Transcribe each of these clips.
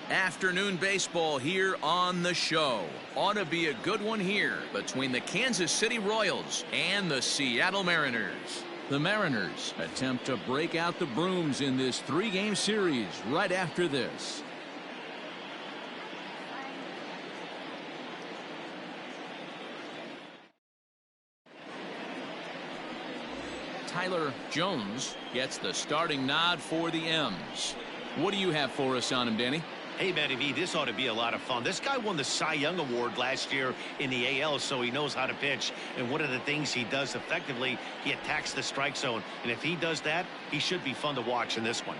Afternoon baseball here on the show. Ought to be a good one here between the Kansas City Royals and the Seattle Mariners. The Mariners attempt to break out the brooms in this three-game series right after this. Tyler Jones gets the starting nod for the M's. What do you have for us on him, Danny? Hey, Matty V, this ought to be a lot of fun. This guy won the Cy Young Award last year in the AL, so he knows how to pitch. And one of the things he does effectively, he attacks the strike zone. And if he does that, he should be fun to watch in this one.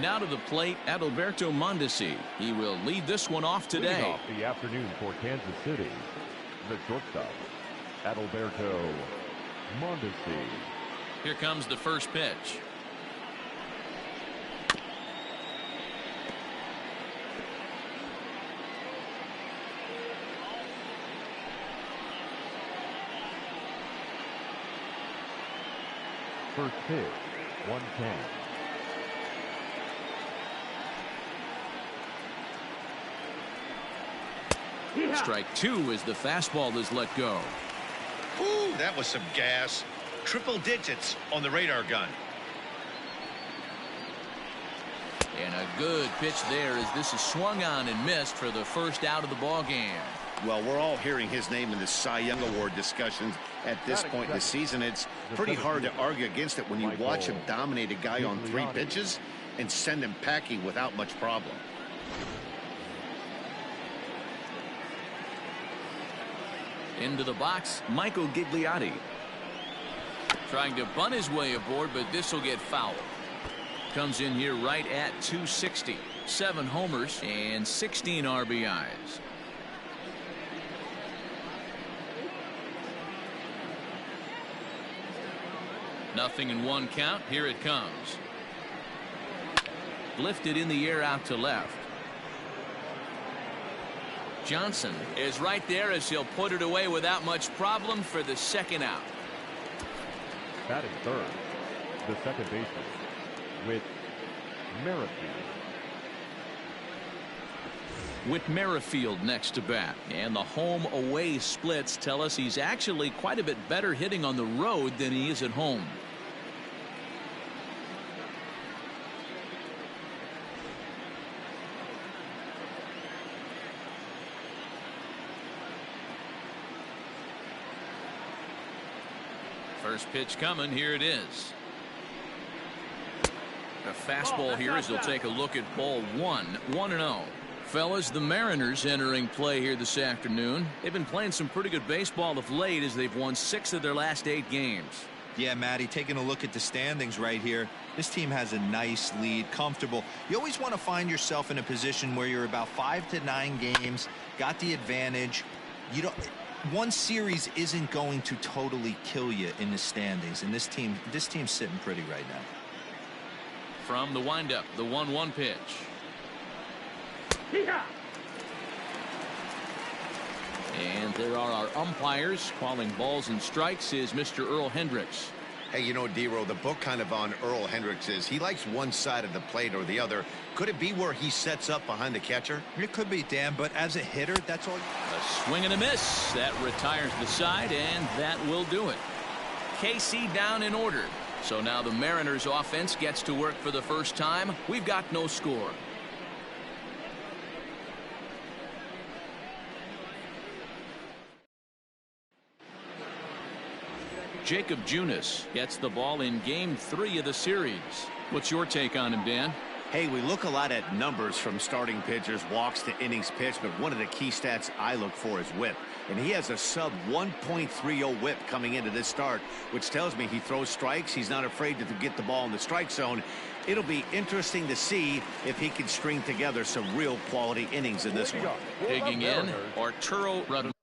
Now to the plate, Adalberto Mondesi. He will lead this one off today. Leading off the afternoon for Kansas City, the shortstop, Adalberto Mondesi. Here comes the first pitch. First pitch, 110. Strike two as the fastball is let go. Ooh, that was some gas. Triple digits on the radar gun. And a good pitch there as this is swung on and missed for the first out of the ball game. Well, we're all hearing his name in the Cy Young Award discussions at this point in the season. It's pretty hard to argue against it when you watch him dominate a guy on 3 pitches and send him packing without much problem. Into the box, Michael Gigliotti. Trying to bunt his way aboard, but this will get fouled. Comes in here right at 260. 7 homers and 16 RBIs. Nothing in 1 count. Here it comes. Lifted in the air out to left. Johnson is right there as he'll put it away without much problem for the second out. Batting third, the second baseman, Whit Merrifield. Whit Merrifield next to bat. And the home-away splits tell us he's actually quite a bit better hitting on the road than he is at home. First pitch coming. Here it is. A fastball here as he'll take a look at ball 1. 1-0. Fellas, the Mariners entering play here this afternoon. They've been playing some pretty good baseball of late as they've won 6 of their last 8 games. Yeah, Matty, taking a look at the standings right here. This team has a nice lead, comfortable. You always want to find yourself in a position where you're about 5 to 9 games, got the advantage. You don't. One series isn't going to totally kill you in the standings, and this team's sitting pretty right now. From the windup, the 1-1 pitch. And there are our umpires calling balls and strikes is Mr. Earl Hendricks. Hey, you know, D-Row, the book kind of on Earl Hendricks is he likes one side of the plate or the other. Could it be where he sets up behind the catcher? It could be, Dan, but as a hitter, that's all. A swing and a miss. That retires the side, and that will do it. KC down in order. So now the Mariners offense gets to work for the first time. We've got no score. Jacob Junis gets the ball in game 3 of the series. What's your take on him, Dan? Hey, we look a lot at numbers from starting pitchers, walks to innings pitched, but one of the key stats I look for is whip. And he has a sub 1.30 whip coming into this start, which tells me he throws strikes. He's not afraid to get the ball in the strike zone. It'll be interesting to see if he can string together some real quality innings in this one. Digging in, Arturo Rodriguez.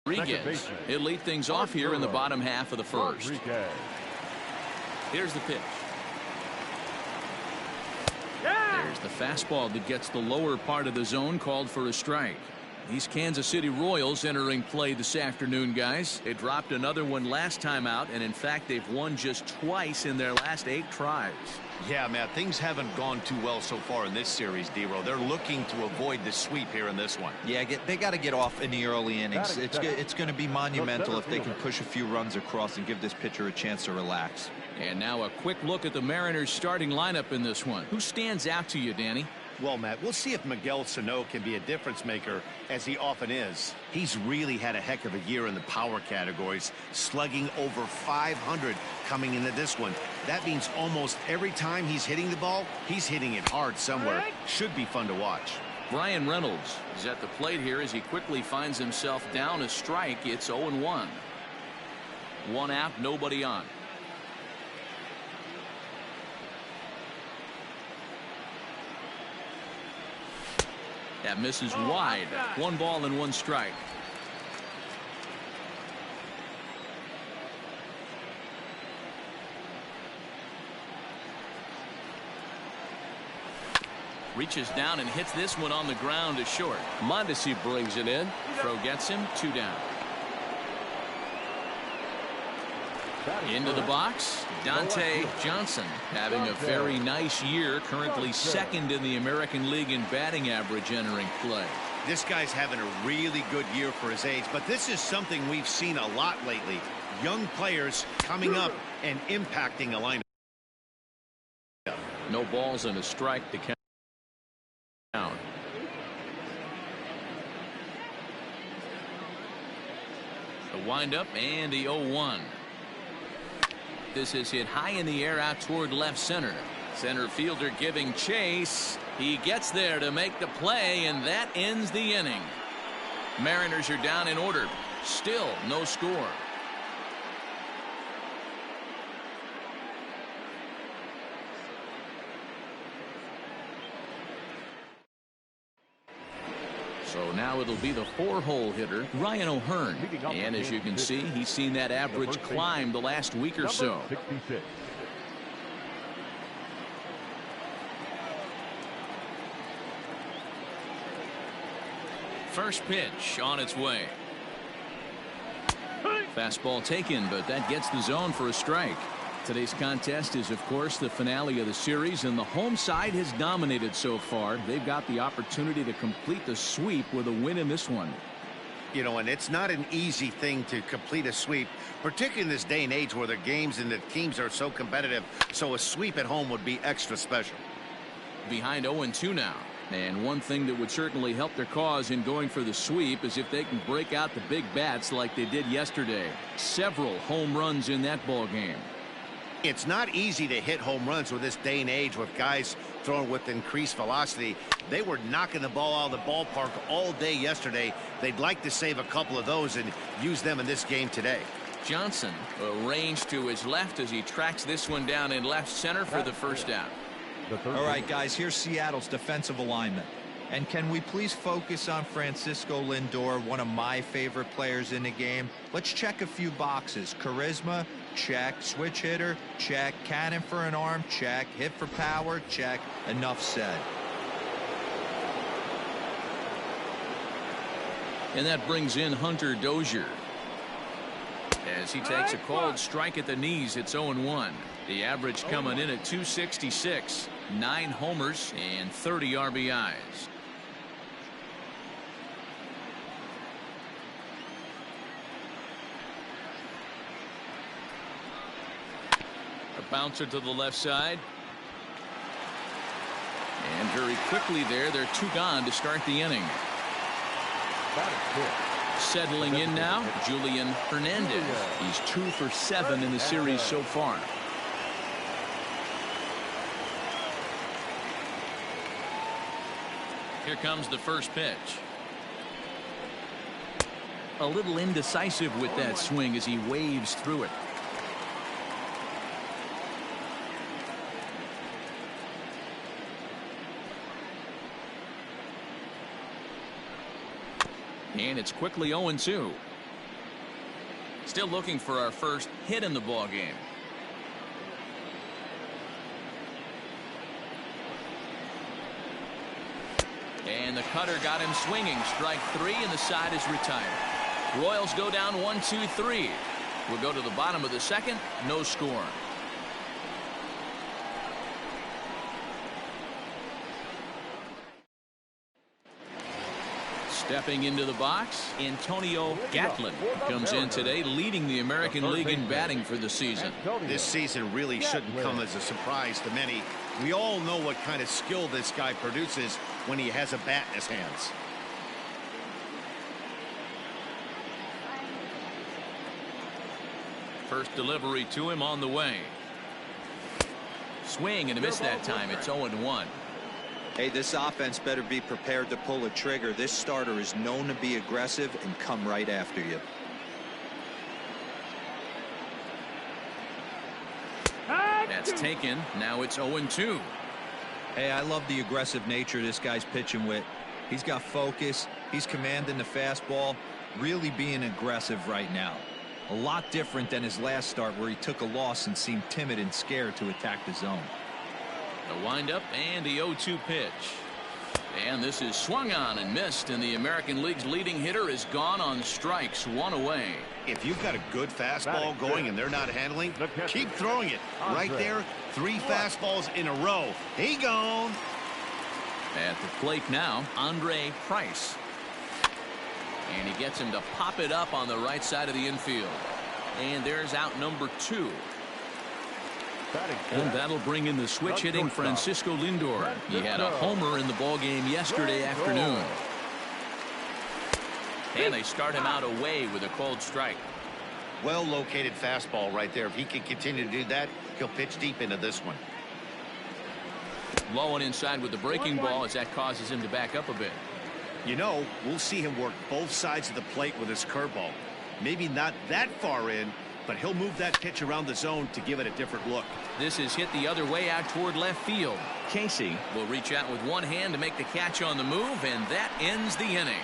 Rodriguez. He'll lead things off here in the bottom half of the first. Here's the pitch. There's the fastball that gets the lower part of the zone, called for a strike. These Kansas City Royals entering play this afternoon, guys. They dropped another one last time out, and in fact, they've won just twice in their last 8 tries. Yeah, Matt, things haven't gone too well so far in this series, D-Row. They're looking to avoid the sweep here in this one. Yeah, they got to get off in the early innings. It's going to be monumental if they can push a few runs across and give this pitcher a chance to relax. And now a quick look at the Mariners' starting lineup in this one. Who stands out to you, Danny? Well, Matt, we'll see if Miguel Sano can be a difference maker, as he often is. He's really had a heck of a year in the power categories, slugging over 500 coming into this one. That means almost every time he's hitting the ball, he's hitting it hard somewhere. Should be fun to watch. Brian Reynolds is at the plate here as he quickly finds himself down a strike. It's 0-1. 1 out, nobody on. That misses wide. 1 ball and 1 strike. Reaches down and hits this one on the ground to short. Mondesi brings it in. Throw gets him. 2 down. Into the box, Dante Johnson having a very nice year, currently 2nd in the American League in batting average entering play. This guy's having a really good year for his age, but this is something we've seen a lot lately. Young players coming up and impacting a lineup. No balls and a strike to count. The windup and the 0-1. This is hit high in the air out toward left center. Center fielder giving chase. He gets there to make the play, and that ends the inning. Mariners are down in order. Still no score. So now it'll be the 4-hole hitter, Ryan O'Hearn. And as you can see, he's seen that average climb the last week or so. 66. First pitch on its way. Fastball taken, but that gets the zone for a strike. Today's contest is, of course, the finale of the series, and the home side has dominated so far. They've got the opportunity to complete the sweep with a win in this one. You know, and it's not an easy thing to complete a sweep, particularly in this day and age where the games and the teams are so competitive. So a sweep at home would be extra special. Behind 0-2 now. And one thing that would certainly help their cause in going for the sweep is if they can break out the big bats like they did yesterday. Several home runs in that ball game. It's not easy to hit home runs with this day and age with guys throwing with increased velocity. They were knocking the ball out of the ballpark all day yesterday. They'd like to save a couple of those and use them in this game today. Johnson arranged to his left as he tracks this one down in left center for the first out. All right, guys, here's Seattle's defensive alignment. And can we please focus on Francisco Lindor, one of my favorite players in the game? Let's check a few boxes. Charisma, check. Switch hitter, check. Cannon for an arm, check. Hit for power, check. Enough said. And that brings in Hunter Dozier. As he takes a called strike at the knees, it's 0-1. The average coming in at 266. 9 homers and 30 RBIs. A bouncer to the left side. And very quickly there, they're 2 gone to start the inning. Settling in now, Julian Hernandez. He's 2 for 7 in the series so far. Here comes the first pitch. A little indecisive with that swing as he waves through it. And it's quickly 0-2. Still looking for our first hit in the ball game. And the cutter got him swinging. Strike 3, and the side is retired. Royals go down 1-2-3. We'll go to the bottom of the second. No score. Stepping into the box, Antonio Gatlin comes in today, leading the American League in batting for the season. This season really shouldn't come as a surprise to many. We all know what kind of skill this guy produces when he has a bat in his hands. First delivery to him on the way. Swing and a miss that time. It's 0-1. Hey, this offense better be prepared to pull a trigger. This starter is known to be aggressive and come right after you. That's taken. Now it's 0-2. Hey, I love the aggressive nature this guy's pitching with. He's got focus. He's commanding the fastball. Really being aggressive right now. A lot different than his last start where he took a loss and seemed timid and scared to attack the zone. The windup and the 0-2 pitch. And this is swung on and missed, and the American League's leading hitter is gone on strikes, 1 away. If you've got a good fastball going and they're not handling, keep throwing it. Right there, 3 fastballs in a row. He gone. At the plate now, Andre Price. And he gets him to pop it up on the right side of the infield. And there's out number 2. And that'll bring in the switch hitting Francisco Lindor. He had a homer in the ball game yesterday afternoon. And they start him out away with a cold strike. Well located fastball right there. If he can continue to do that, he'll pitch deep into this one. Low and inside with the breaking ball as that causes him to back up a bit. You know, we'll see him work both sides of the plate with his curveball. Maybe not that far in, but he'll move that pitch around the zone to give it a different look. This is hit the other way out toward left field. Casey will reach out with one hand to make the catch on the move, and that ends the inning.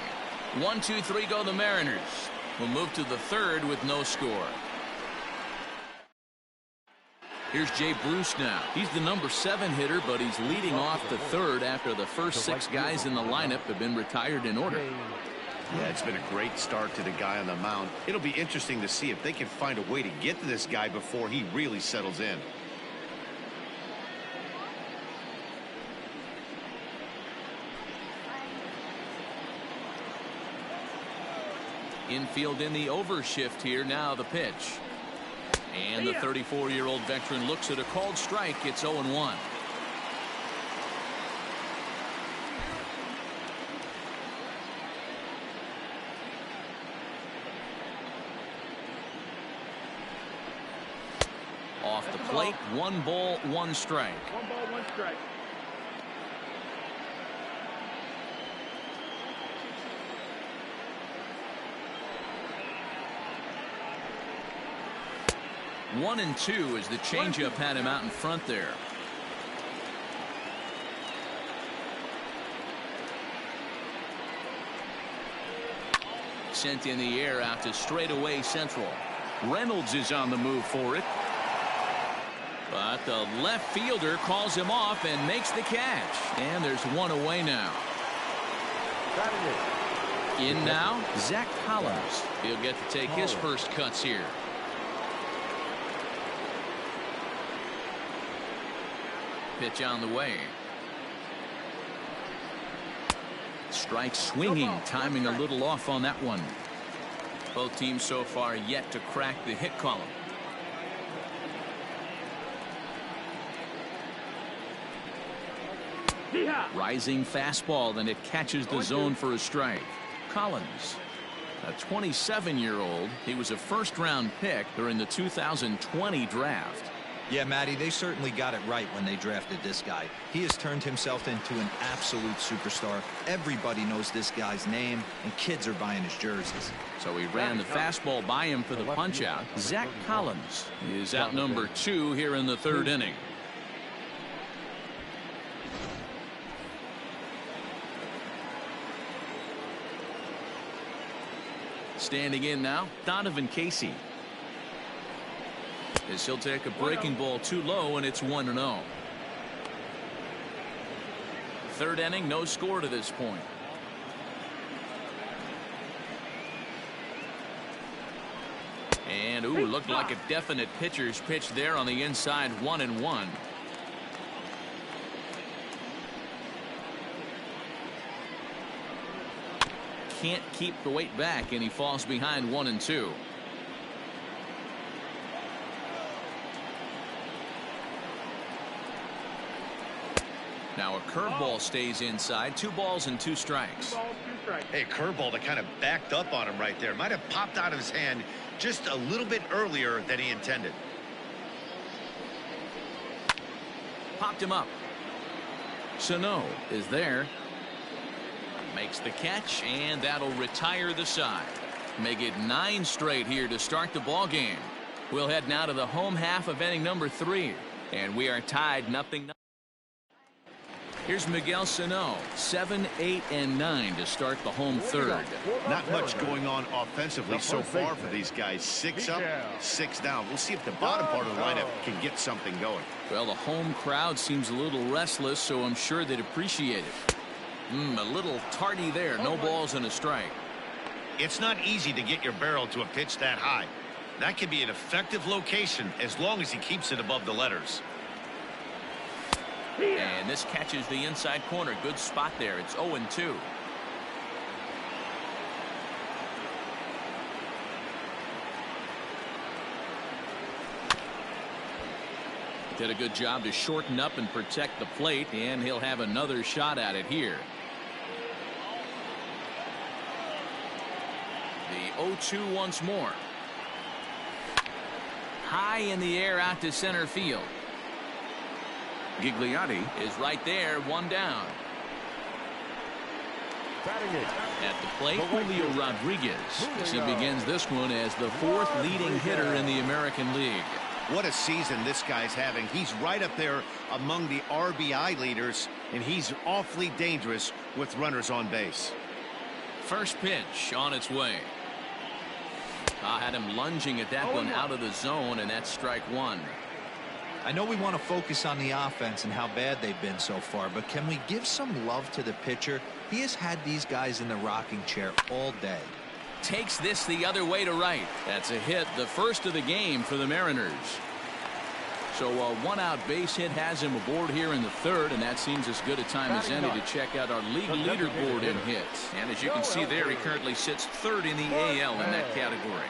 1-2-3 go the Mariners. We'll move to the third with no score. Here's Jay Bruce now. He's the number 7 hitter, but he's leading off the third after the first 6 guys in the lineup have been retired in order. Yeah, it's been a great start to the guy on the mound. It'll be interesting to see if they can find a way to get to this guy before he really settles in. Infield in the overshift here. Now the pitch. And the 34-year-old veteran looks at a called strike. It's 0-1. Off the plate, 1 ball, 1 strike. 1 ball, 1 strike. One and 2 as the changeup had him out in front there. Sent in the air out to straightaway central. Reynolds is on the move for it. But the left fielder calls him off and makes the catch. And there's 1 away now. In now, Zach Collins. He'll get to take his first cuts here. Pitch on the way. Strike swinging, timing a little off on that one. Both teams so far yet to crack the hit column. Rising fastball, then it catches the zone for a strike. Collins, a 27-year-old. He was a first-round pick during the 2020 draft. Yeah, Matty, they certainly got it right when they drafted this guy. He has turned himself into an absolute superstar. Everybody knows this guy's name, and kids are buying his jerseys. So he ran the fastball by him for the punch-out. Zach Collins is out number 2 here in the third inning. Standing in now, Donovan Casey. as he'll take a breaking ball too low, and it's 1-0. Third inning, no score to this point. And ooh, looked like a definite pitcher's pitch there on the inside. 1-1. Can't keep the weight back, and he falls behind 1-2. Now a curveball stays inside. 2 balls and 2 strikes. Hey, curveball that kind of backed up on him right there. Might have popped out of his hand just a little bit earlier than he intended. Popped him up. Sano is there. Makes the catch, and that'll retire the side. Make it 9 straight here to start the ball game. We'll head now to the home half of inning number 3, and we are tied 0-0. Here's Miguel Sano, 7, 8, and 9 to start the home third. Not much going on offensively so far for these guys. 6 up, 6 down. We'll see if the bottom part of the lineup can get something going. Well, the home crowd seems a little restless, so I'm sure they'd appreciate it. A little tardy there. No balls and a strike. It's not easy to get your barrel to a pitch that high. That can be an effective location as long as he keeps it above the letters. And this catches the inside corner. Good spot there. It's 0-2. Did a good job to shorten up and protect the plate, and he'll have another shot at it here. The 0-2 once more. High in the air out to center field. Gigliotti is right there, 1 down. At the plate, Julio Rodriguez, as he begins this one as the 4th leading hitter in the American League. What a season this guy's having. He's right up there among the RBI leaders, and he's awfully dangerous with runners on base. First pitch on its way. Had him lunging at that one out of the zone, and that's strike 1. I know we want to focus on the offense and how bad they've been so far, but can we give some love to the pitcher? He has had these guys in the rocking chair all day. Takes this the other way to right. That's a hit, the first of the game for the Mariners. So a 1-out base hit has him aboard here in the third, and that seems as good a time as any to check out our league leaderboard in hits. And as you can see there, he currently sits 3rd in the AL in that category.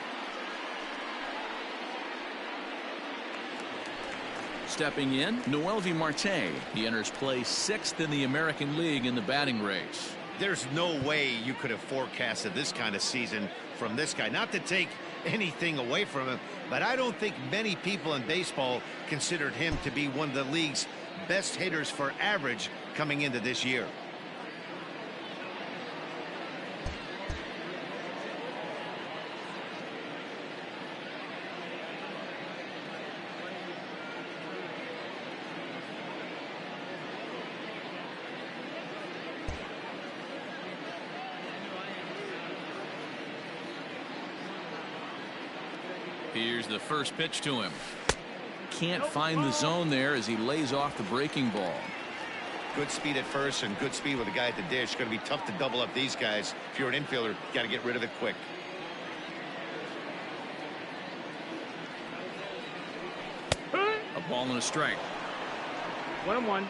Stepping in, Noelvi Marte. He enters play 6th in the American League in the batting race. There's no way you could have forecasted this kind of season from this guy. Not to take anything away from him, but I don't think many people in baseball considered him to be one of the league's best hitters for average coming into this year. Here's the first pitch to him. Can't find the zone there as he lays off the breaking ball. Good speed at first and good speed with the guy at the dish. Going to be tough to double up these guys. If you're an infielder, got to get rid of it quick. A ball and a strike. 1-1.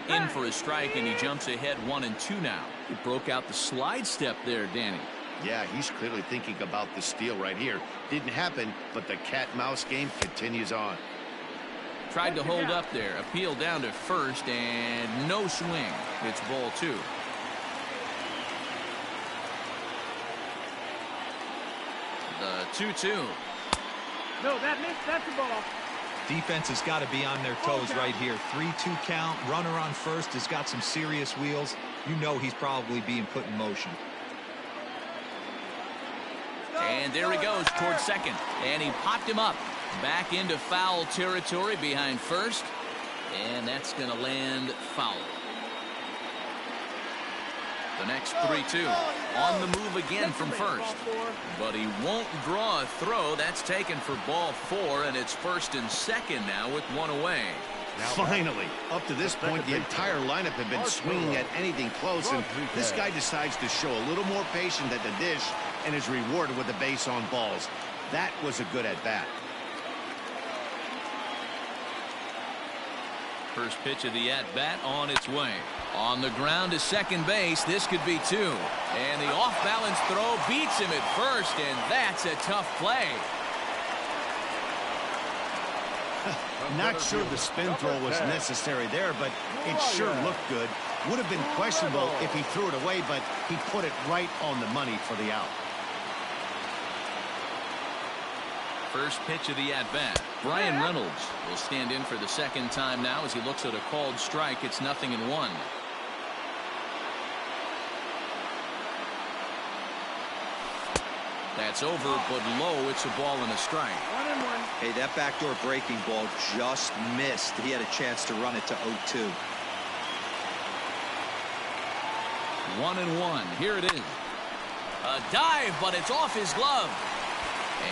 In for a strike, and he jumps ahead 1-2 now. He broke out the slide step there, Danny. Yeah, he's clearly thinking about the steal right here. Didn't happen, but the cat-mouse game continues on. Tried to hold up there. Appeal down to first, and no swing. It's ball 2. The 2-2. No, that missed. That's the ball. Defense has got to be on their toes right here. 3-2 count. Runner on first has got some serious wheels. You know he's probably being put in motion. And there he goes towards second. And he popped him up. Back into foul territory behind first. And that's going to land foul. The next 3-2. On the move again from first. But he won't draw a throw. That's taken for ball 4, and it's 1st and 2nd now with 1 away. Finally, up to this point, the entire lineup had been swinging at anything close, and this guy decides to show a little more patience at the dish and is rewarded with the base on balls. That was a good at-bat. First pitch of the at-bat on its way. On the ground to second base. This could be 2. And the off-balance throw beats him at first, and that's a tough play. Not sure the spin throw was necessary there, but it sure looked good. Would have been questionable if he threw it away, but he put it right on the money for the out. First pitch of the at-bat. Brian Reynolds will stand in for the second time now as he looks at a called strike. It's 0-1. That's over, but low. It's a ball and a strike. 1-1. Hey, that backdoor breaking ball just missed. He had a chance to run it to 0-2. 1-1. Here it is. A dive, but it's off his glove.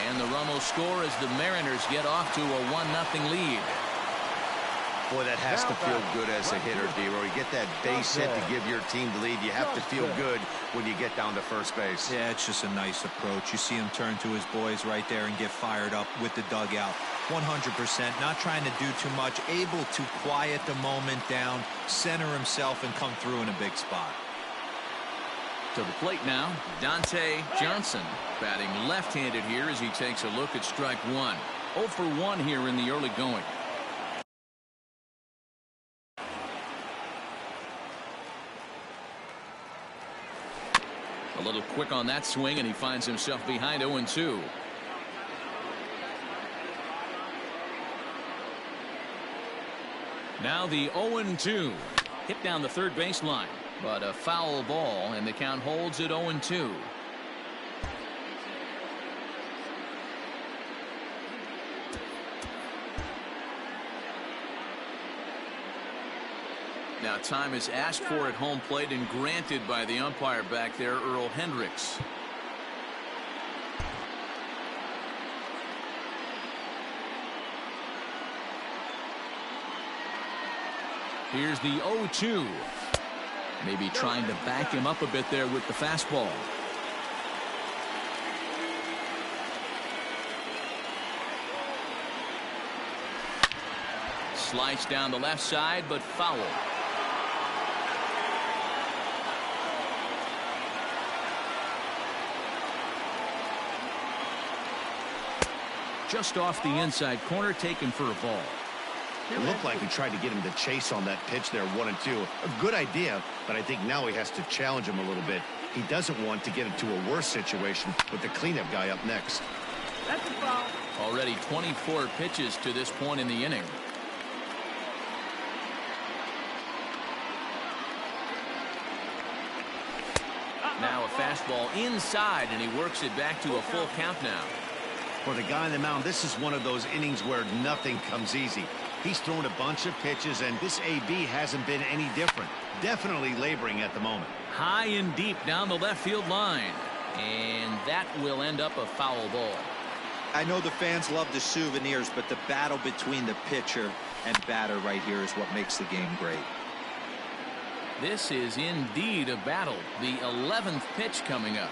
And the run will score as the Mariners get off to a 1-0 lead. Boy, that has to feel good as a hitter, D-Roy. You get that base hit to give your team the lead. You have to feel good when you get down to first base. Yeah, it's just a nice approach. You see him turn to his boys right there and get fired up with the dugout. 100%, not trying to do too much, able to quiet the moment down, center himself, and come through in a big spot. To the plate now, Dante Johnson, batting left-handed here as he takes a look at strike 1. 0 for 1 here in the early going. A little quick on that swing, and he finds himself behind 0-2. Now the 0-2. Hit down the third baseline, but a foul ball, and the count holds at 0-2. Now time is asked for at home plate and granted by the umpire back there, Earl Hendricks. Here's the 0-2. Maybe trying to back him up a bit there with the fastball. Sliced down the left side, but foul. Just off the inside corner, taken for a ball. It looked like he tried to get him to chase on that pitch there, 1-2. A good idea, but I think now he has to challenge him a little bit. He doesn't want to get into a worse situation with the cleanup guy up next. That's a foul. Already 24 pitches to this point in the inning. Now a fastball inside, and he works it back to a full count now. For the guy on the mound, this is one of those innings where nothing comes easy. He's thrown a bunch of pitches, and this AB hasn't been any different. Definitely laboring at the moment. High and deep down the left field line. And that will end up a foul ball. I know the fans love the souvenirs, but the battle between the pitcher and batter right here is what makes the game great. This is indeed a battle. The 11th pitch coming up.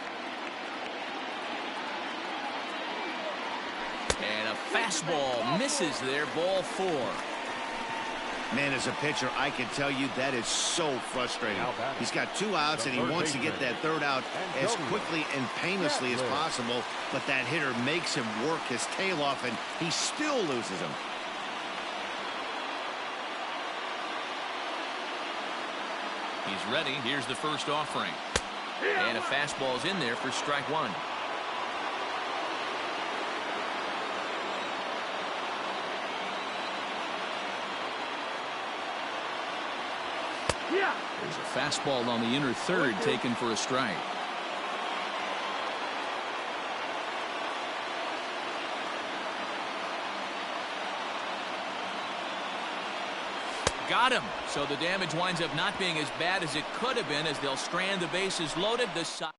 And a fastball misses there, ball 4. Man, as a pitcher, I can tell you that is so frustrating. He's got 2 outs, and he wants to get that 3rd out as quickly and painlessly as possible, but that hitter makes him work his tail off, and he still loses him. He's ready. Here's the first offering. And a fastball's in there for strike 1. There's a fastball on the inner third taken for a strike. got him. So the damage winds up not being as bad as it could have been as they'll strand the bases loaded. The side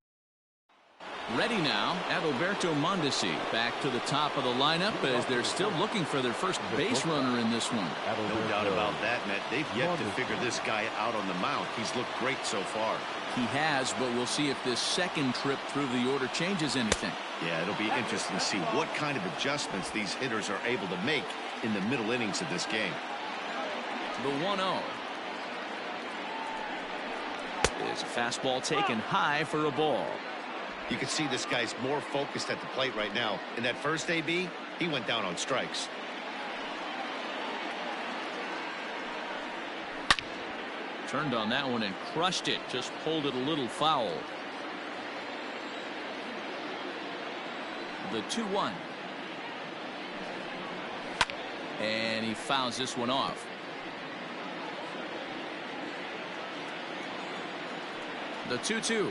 ready now. Adalberto Mondesi back to the top of the lineup as they're still looking for their first base runner in this one. No doubt about that, Matt. They've yet to figure this guy out on the mound. He's looked great so far. He has, but we'll see if this second trip through the order changes anything. Yeah, it'll be interesting to see what kind of adjustments these hitters are able to make in the middle innings of this game. The 1-0 is a fastball taken high for a ball. You can see this guy's more focused at the plate right now. In that first AB, he went down on strikes. Turned on that one and crushed it. Just pulled it a little foul. The 2-1. And he fouls this one off. The 2-2.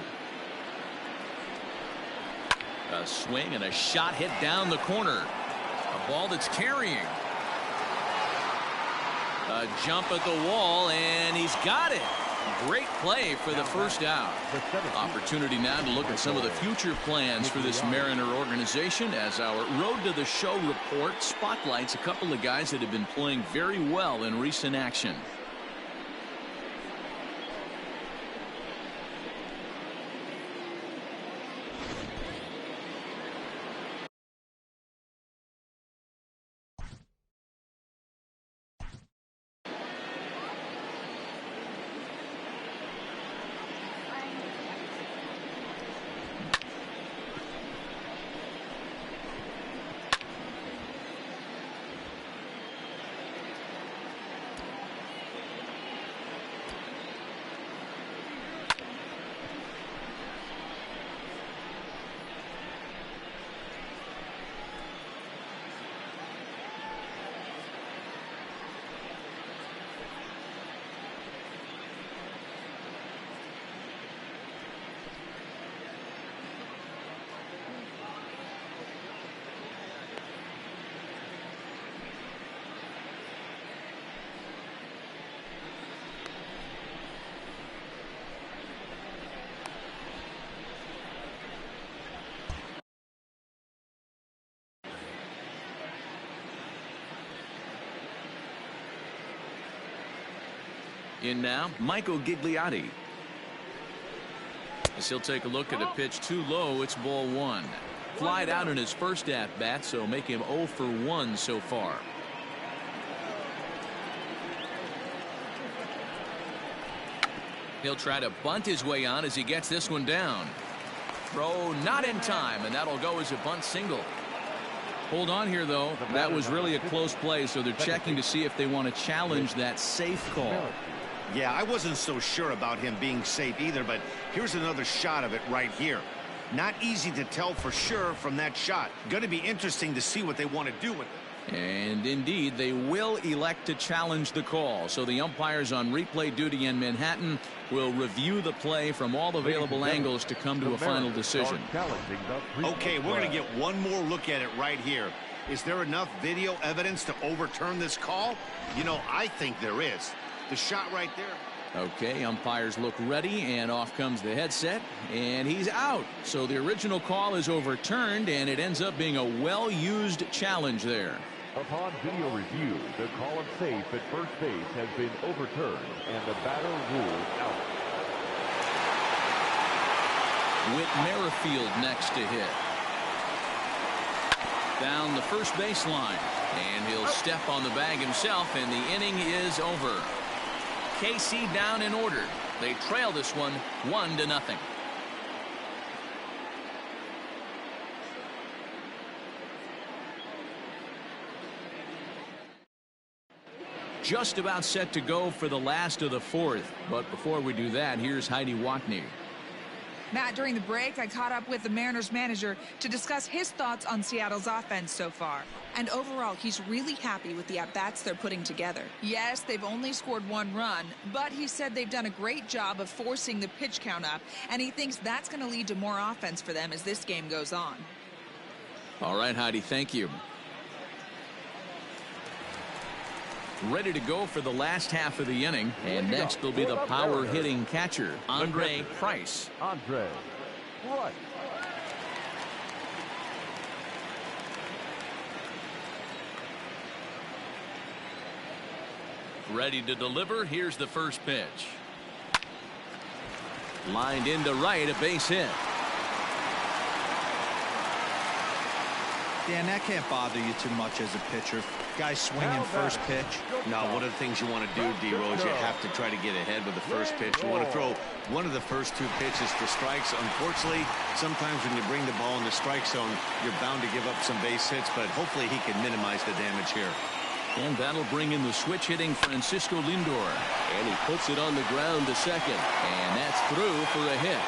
A swing and a shot hit down the corner. A ball that's carrying. A jump at the wall, and he's got it. Great play for the first out. Opportunity now to look at some of the future plans for this Mariner organization as our Road to the Show report spotlights a couple of guys that have been playing very well in recent action. In now, Michael Gigliotti. As he'll take a look at a pitch too low, it's ball one. Flied out in his first at-bat, so make him 0 for 1 so far. He'll try to bunt his way on as he gets this one down. Throw not in time, and that'll go as a bunt single. Hold on here, though. That was really a close play, so they're checking to see if they want to challenge that safe call. Yeah, I wasn't so sure about him being safe either, but here's another shot of it right here. Not easy to tell for sure from that shot. Going to be interesting to see what they want to do with it. And indeed, they will elect to challenge the call. So the umpires on replay duty in Manhattan will review the play from all available angles to come to a final decision. Okay, we're going to get one more look at it right here. Is there enough video evidence to overturn this call? You know, I think there is. The shot right there. Okay, umpires look ready, and off comes the headset, and he's out. So the original call is overturned, and it ends up being a well-used challenge there. Upon video review, the call of safe at first base has been overturned, and the batter ruled out. Whit Merrifield next to hit. Down the first baseline, and he'll step on the bag himself, and the inning is over. KC down in order. They trail this one 1-0. Just about set to go for the last of the fourth. But before we do that, here's Heidi Watney. Matt, during the break, I caught up with the Mariners manager to discuss his thoughts on Seattle's offense so far. And overall, he's really happy with the at-bats they're putting together. Yes, they've only scored 1 run, but he said they've done a great job of forcing the pitch count up, and he thinks that's going to lead to more offense for them as this game goes on. All right, Heidi, thank you. Ready to go for the last half of the inning. And next will be the power-hitting catcher, Andre Price. Andre Price. Ready to deliver. Here's the first pitch. Lined into right, a base hit. Dan, that can't bother you too much as a pitcher. Guy swinging first pitch. No, one of the things you want to do, D-Rose, you have to try to get ahead with the first pitch. You want to throw one of the first two pitches for strikes. Unfortunately, sometimes when you bring the ball in the strike zone, you're bound to give up some base hits, but hopefully he can minimize the damage here. And that'll bring in the switch-hitting Francisco Lindor. And he puts it on the ground to second. And that's through for a hit.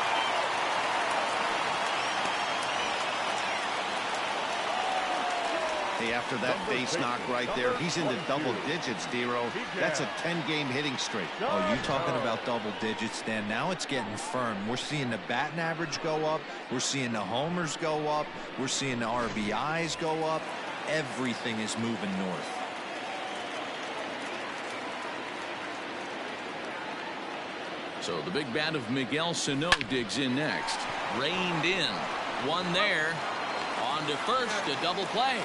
Hey, after that base knock right there, he's into double digits, D-Ro. That's a 10-game hitting streak. Oh, you talking about double digits, Dan? Now it's getting firm. We're seeing the batting average go up. We're seeing the homers go up. We're seeing the RBIs go up. Everything is moving north. So the big bat of Miguel Sano digs in next. Reined in. One there. On to first, a double play.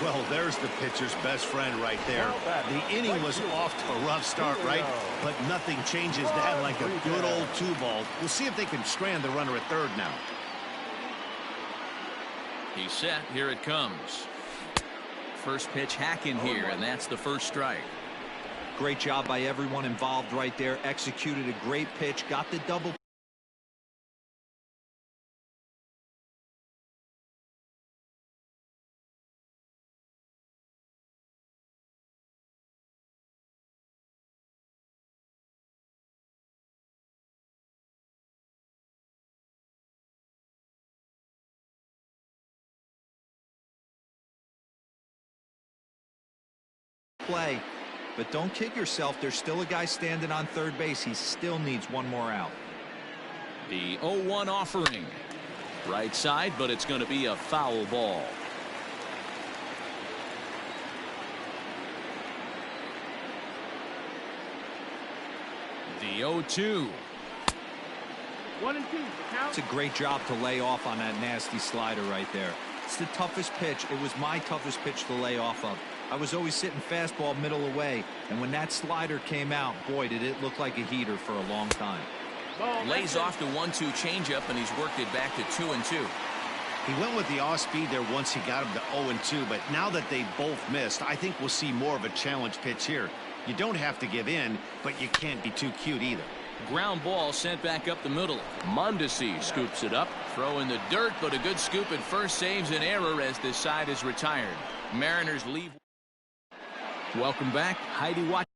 Well, there's the pitcher's best friend right there. The inning was off to a rough start, right? But nothing changes that like a good old two-ball. We'll see if they can strand the runner at third now. He's set. Here it comes. First pitch hacking here, and that's the first strike. Great job by everyone involved right there. Executed a great pitch. Got the double. Play. But don't kid yourself. There's still a guy standing on third base. He still needs one more out. The 0-1 offering. Right side, but it's going to be a foul ball. The 0-2. 1 and 2. Count. It's a great job to lay off on that nasty slider right there. It's the toughest pitch. It was my toughest pitch to lay off of. I was always sitting fastball middle away, and when that slider came out, boy, did it look like a heater for a long time. Lays off the 1-2 changeup, and he's worked it back to 2-2. He went with the off-speed there once he got him to 0-2, but now that they both missed, I think we'll see more of a challenge pitch here. You don't have to give in, but you can't be too cute either. Ground ball sent back up the middle. Mondesi scoops it up. Throw in the dirt, but a good scoop at first saves an error as this side is retired. Mariners leave. Welcome back. Heidi Watt.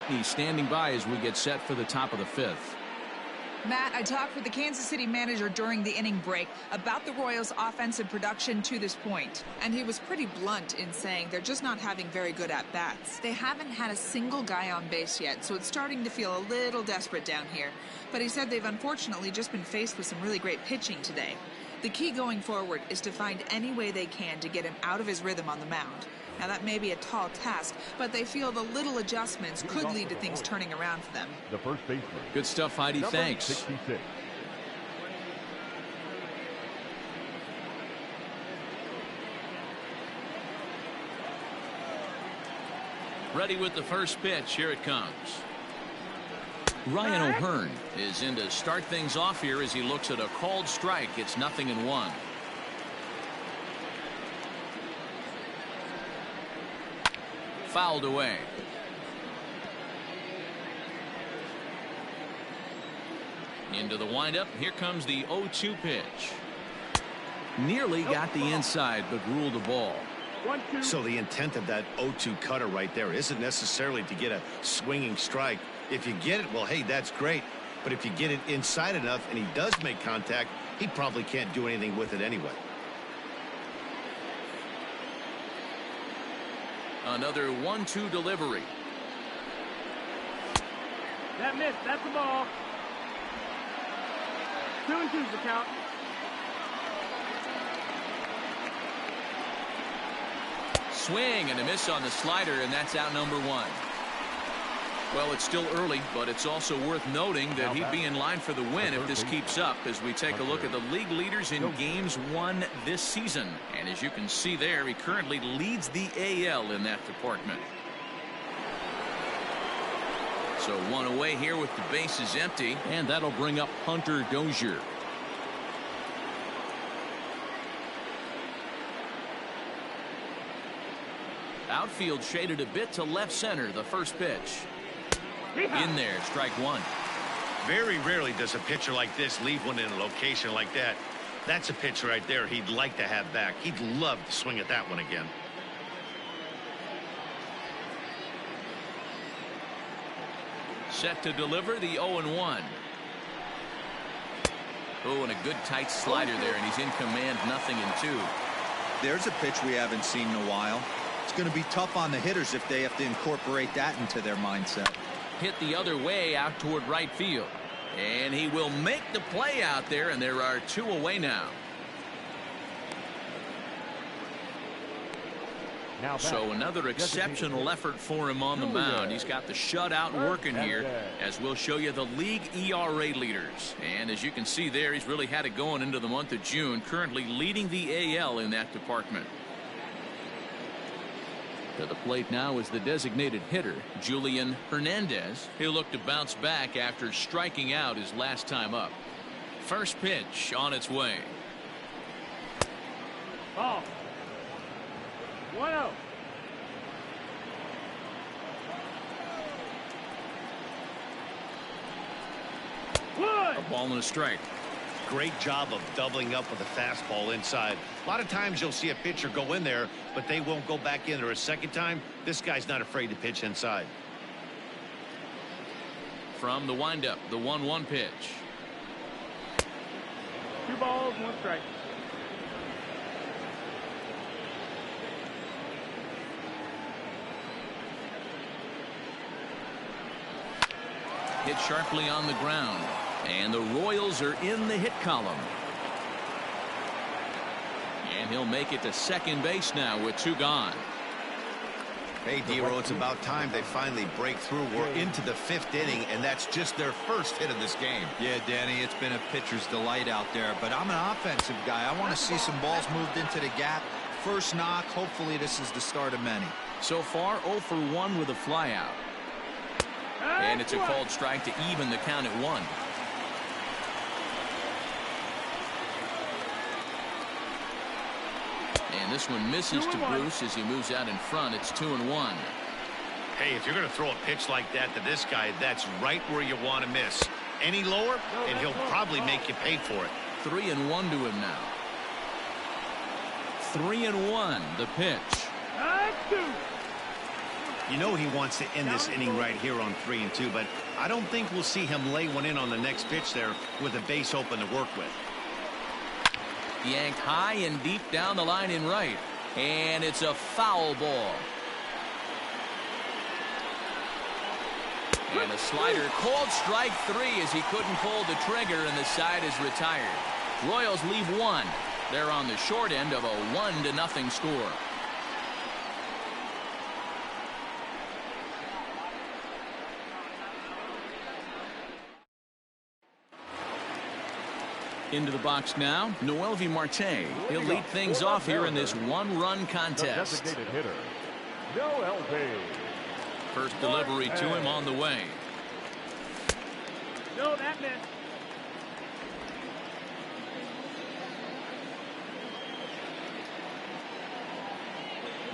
He's standing by as we get set for the top of the fifth. Matt, I talked with the Kansas City manager during the inning break about the Royals' offensive production to this point, and he was pretty blunt in saying they're just not having very good at-bats. They haven't had a single guy on base yet, so it's starting to feel a little desperate down here. But he said they've unfortunately just been faced with some really great pitching today. The key going forward is to find any way they can to get him out of his rhythm on the mound. Now, that may be a tall task, but they feel the little adjustments could lead to things turning around for them. The first baseman. Good stuff, Heidi. Thanks. 66. Ready with the first pitch. Here it comes. Ryan O'Hearn is in to start things off here as he looks at a called strike. It's 0-1. Fouled away. Into the windup. Here comes the 0-2 pitch. Nearly got the inside, but ruled the ball. So the intent of that 0-2 cutter right there isn't necessarily to get a swinging strike. If you get it, well, hey, that's great. But if you get it inside enough and he does make contact, he probably can't do anything with it anyway. Another 1-2 delivery. That missed. That's the ball. 2-2's the count. Swing and a miss on the slider, and that's out number 1. Well, it's still early, but it's also worth noting that he'd be in line for the win if this keeps up as we take a look at the league leaders in games won this season. And as you can see there, he currently leads the AL in that department. So one away here with the bases empty, and that'll bring up Hunter Dozier. Outfield shaded a bit to left center. The first pitch. In there, strike 1. Very rarely does a pitcher like this leave one in a location like that. That's a pitch right there he'd like to have back. He'd love to swing at that one again. Set to deliver the 0-1. Oh, and a good tight slider there, and he's in command, 0-2. There's a pitch we haven't seen in a while. It's going to be tough on the hitters if they have to incorporate that into their mindset. Hit the other way out toward right field. And he will make the play out there, and there are 2 away now. So another exceptional effort for him on the mound. He's got the shutout working here, as we'll show you the league ERA leaders. And as you can see there, he's really had it going into the month of June, currently leading the AL in that department. To the plate now is the designated hitter, Julian Hernandez. He'll look to bounce back after striking out his last time up. First pitch on its way. Ball. 1-0. A ball and a strike. Great job of doubling up with a fastball inside. A lot of times you'll see a pitcher go in there, but they won't go back in there a second time. This guy's not afraid to pitch inside. From the windup, the 1-1 pitch. 2 balls, 1 strike. Hit sharply on the ground. And the Royals are in the hit column. And he'll make it to second base now with 2 gone. Hey, D-Row, it's about time they finally break through. We're into the 5th inning, and that's just their first hit of this game. Yeah, Danny, it's been a pitcher's delight out there, but I'm an offensive guy. I want to see some balls moved into the gap. First knock, hopefully this is the start of many. So far, 0 for 1 with a flyout. And it's a called strike to even the count at 1. And this one misses to Bruce as he moves out in front. It's 2-1. Hey, if you're going to throw a pitch like that to this guy, that's right where you want to miss. Any lower, and he'll probably make you pay for it. 3-1 to him now. 3-1 the pitch. You know he wants to end this inning right here on 3-2, but I don't think we'll see him lay one in on the next pitch there with a base open to work with. Yanked high and deep down the line in right. And it's a foul ball. And a slider called strike 3 as he couldn't pull the trigger, and the side is retired. Royals leave one. They're on the short end of a 1-0 score. Into the box now, Noelvi Marte. He'll lead things off here in this one-run contest. The designated hitter, Noelvi. First delivery to him on the way. No, that missed.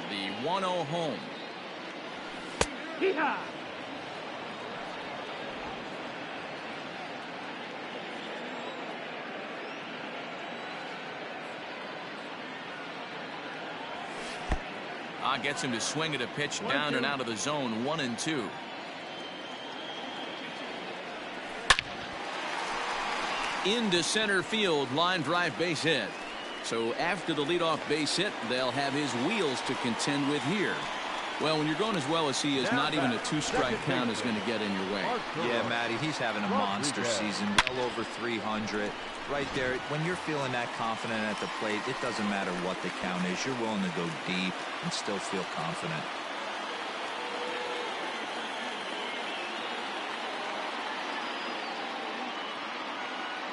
The 1-0 home. Hee-haw! Gets him to swing at a pitch down and out of the zone. 1-2. Into center field, line drive, base hit. So after the leadoff base hit, they'll have his wheels to contend with here. Well, when you're going as well as he is, not even a 2-strike count is going to get in your way. Yeah, Matty, he's having a monster season, well over 300. Right there, when you're feeling that confident at the plate, it doesn't matter what the count is. You're willing to go deep and still feel confident.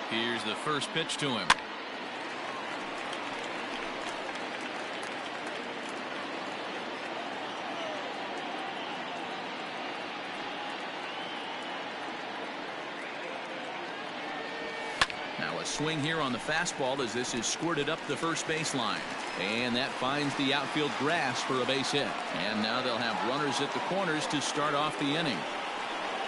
Here's the first pitch to him. Now a swing here on the fastball as this is squirted up the first baseline. And that finds the outfield grass for a base hit. And now they'll have runners at the corners to start off the inning.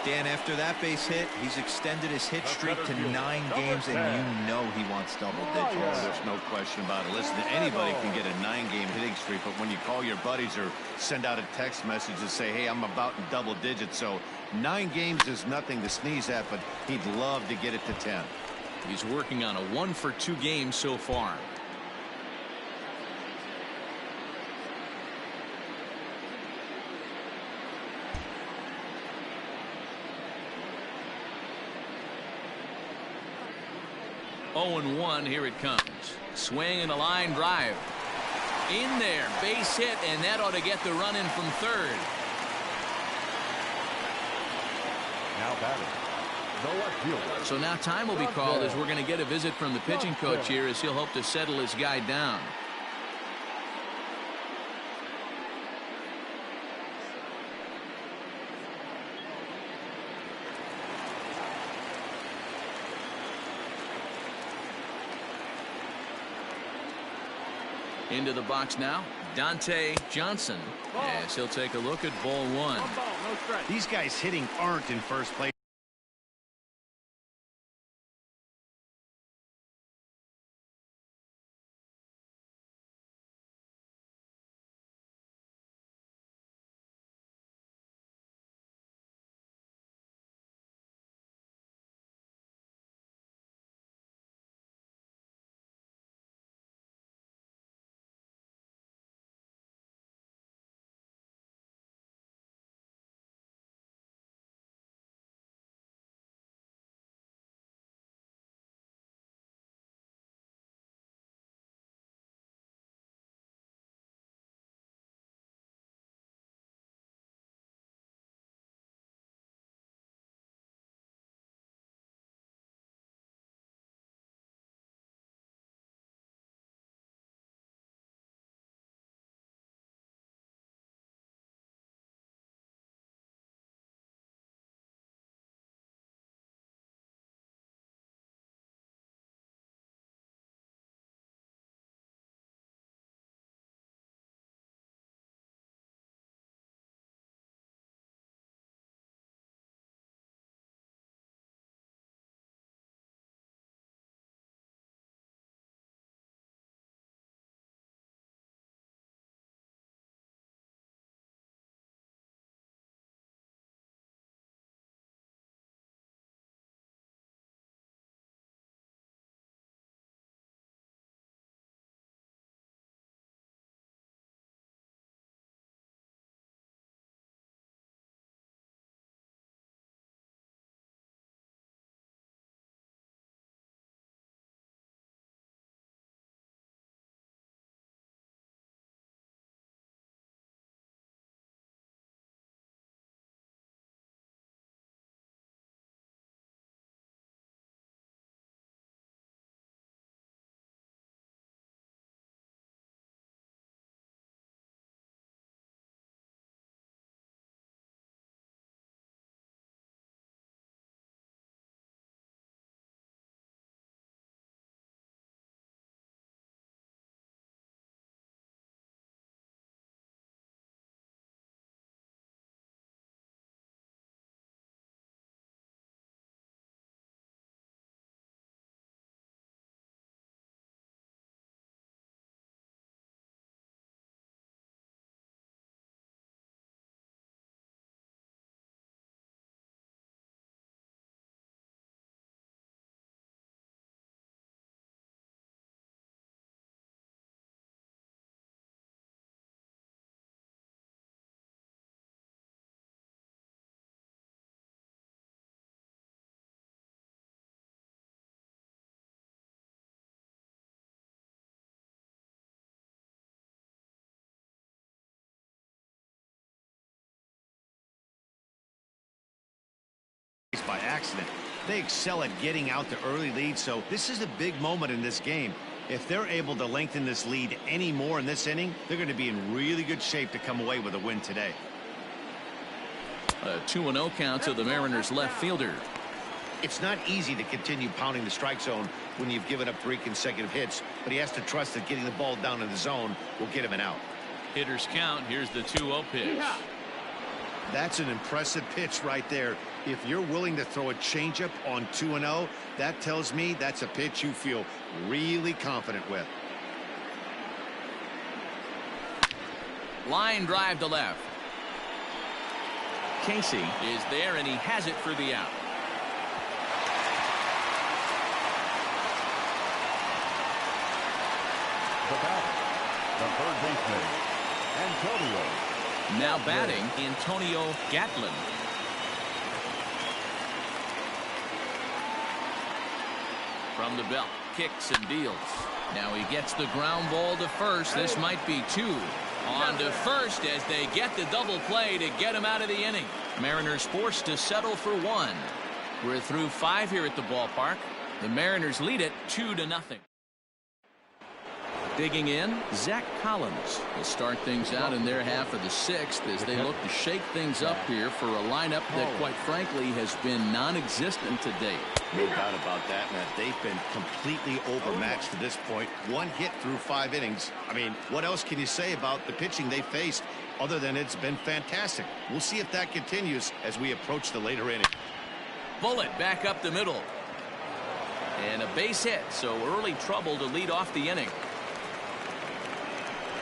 Dan, after that base hit, he's extended his hit streak to 9 games, and you know he wants double digits. There's no question about it. Listen, anybody can get a 9-game hitting streak, but when you call your buddies or send out a text message and say, hey, I'm about in double digits, so 9 games is nothing to sneeze at, but he'd love to get it to 10. He's working on a 1-for-2 game so far. Oh, 0-1, here it comes. Swing and a line drive. In there, base hit, and that ought to get the run in from third. Now batting, the left fielder. So now time will be called as we're going to get a visit from the pitching coach here as he'll hope to settle his guy down. Into the box now, Dante Johnson, as he'll take a look at ball 1. 1 ball, no strike. These guys hitting aren't in first place. accident. They excel at getting out to early leads, so this is a big moment in this game. If they're able to lengthen this lead any more in this inning, they're going to be in really good shape to come away with a win today. A 2-0 count to the Mariners left fielder. It's not easy to continue pounding the strike zone when you've given up 3 consecutive hits, but he has to trust that getting the ball down in the zone will get him an out. Hitters count. Here's the 2-0 pitch. That's an impressive pitch right there. If you're willing to throw a changeup on 2-0, that tells me that's a pitch you feel really confident with. Line drive to left. Casey is there, and he has it for the out. The batter, the third baseman, Antonio. Now batting, Antonio Gatlin. From the belt, kicks and deals. Now he gets the ground ball to first. This might be 2. On to first as they get the double play to get him out of the inning. Mariners forced to settle for 1. We're through 5 here at the ballpark. The Mariners lead it 2-0. Digging in, Zach Collins will start things out in their half of the 6th as they look to shake things up here for a lineup that, quite frankly, has been non-existent to date. No doubt about that, Matt. They've been completely overmatched to this point. 1 hit through 5 innings. I mean, what else can you say about the pitching they faced other than it's been fantastic? We'll see if that continues as we approach the later inning. Bullet back up the middle. And a base hit, so early trouble to lead off the inning.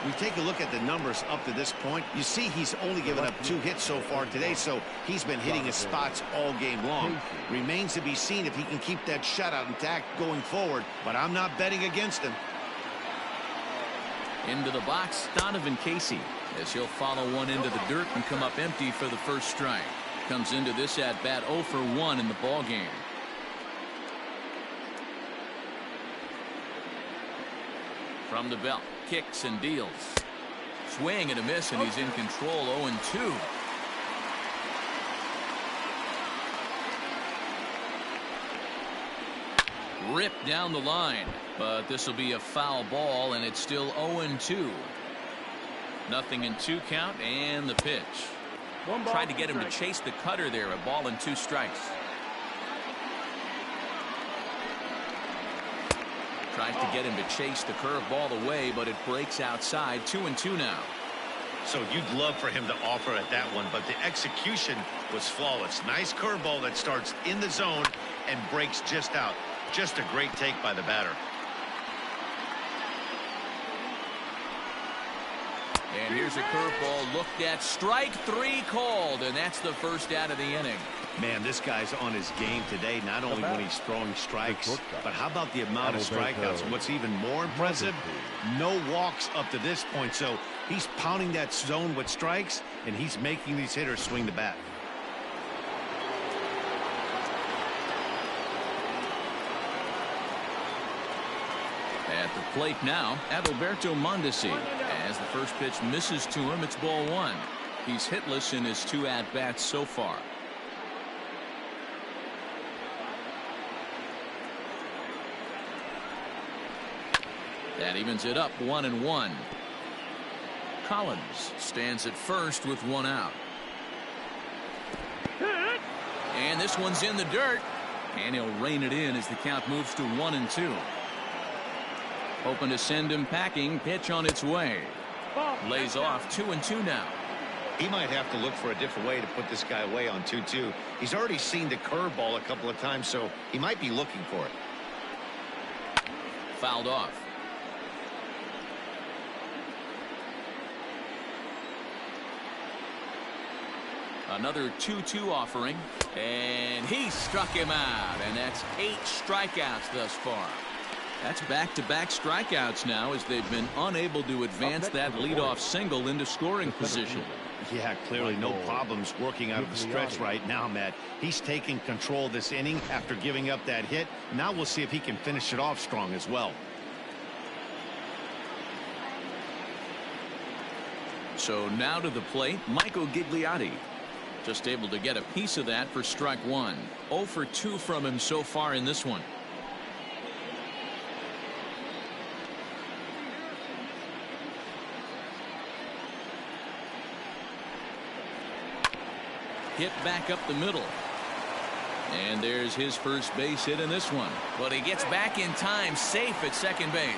We take a look at the numbers up to this point. You see he's only given up 2 hits so far today, so he's been hitting his spots all game long. Remains to be seen if he can keep that shutout intact going forward, but I'm not betting against him. Into the box, Donovan Casey, as he'll follow one into the dirt and come up empty for the first strike. Comes into this at-bat 0 for 1 in the ballgame. From the belt, kicks and deals. Swing and a miss, and he's in control. 0-2. Ripped down the line, but this will be a foul ball, and it's still 0-2. Nothing in 2 count, and the pitch. Tried to get him to chase the cutter there. A ball and 2 strikes. Tries to get him to chase the curveball away, but it breaks outside. 2-2 now. So you'd love for him to offer at that one, but the execution was flawless. Nice curveball that starts in the zone and breaks just out. Just a great take by the batter. And here's a curveball looked at. Strike 3 called, and that's the first out of the inning. Man, this guy's on his game today, not only when he's throwing strikes, but how about the amount of strikeouts? And what's even more impressive, no walks up to this point. So he's pounding that zone with strikes, and he's making these hitters swing the bat. At the plate now, Adalberto Mondesi. As the first pitch misses to him, it's ball 1. He's hitless in his 2 at-bats so far. That evens it up 1-1. Collins stands at first with 1 out. And this one's in the dirt. And he'll rein it in as the count moves to 1-2. Hoping to send him packing. Pitch on its way. Lays off 2-2 now. He might have to look for a different way to put this guy away on 2-2. He's already seen the curveball a couple of times, so he might be looking for it. Fouled off. Another 2-2 offering, and he struck him out, and that's 8 strikeouts thus far. That's back-to-back strikeouts now as they've been unable to advance that leadoff single into scoring position. Yeah, clearly no problems working out of the stretch right now, Matt. He's taking control of this inning after giving up that hit. Now we'll see if he can finish it off strong as well. So now to the plate, Michael Gigliotti. Just able to get a piece of that for strike one. 0 for 2 from him so far in this one. Hit back up the middle. And there's his first base hit in this one. But he gets back in time, safe at second base.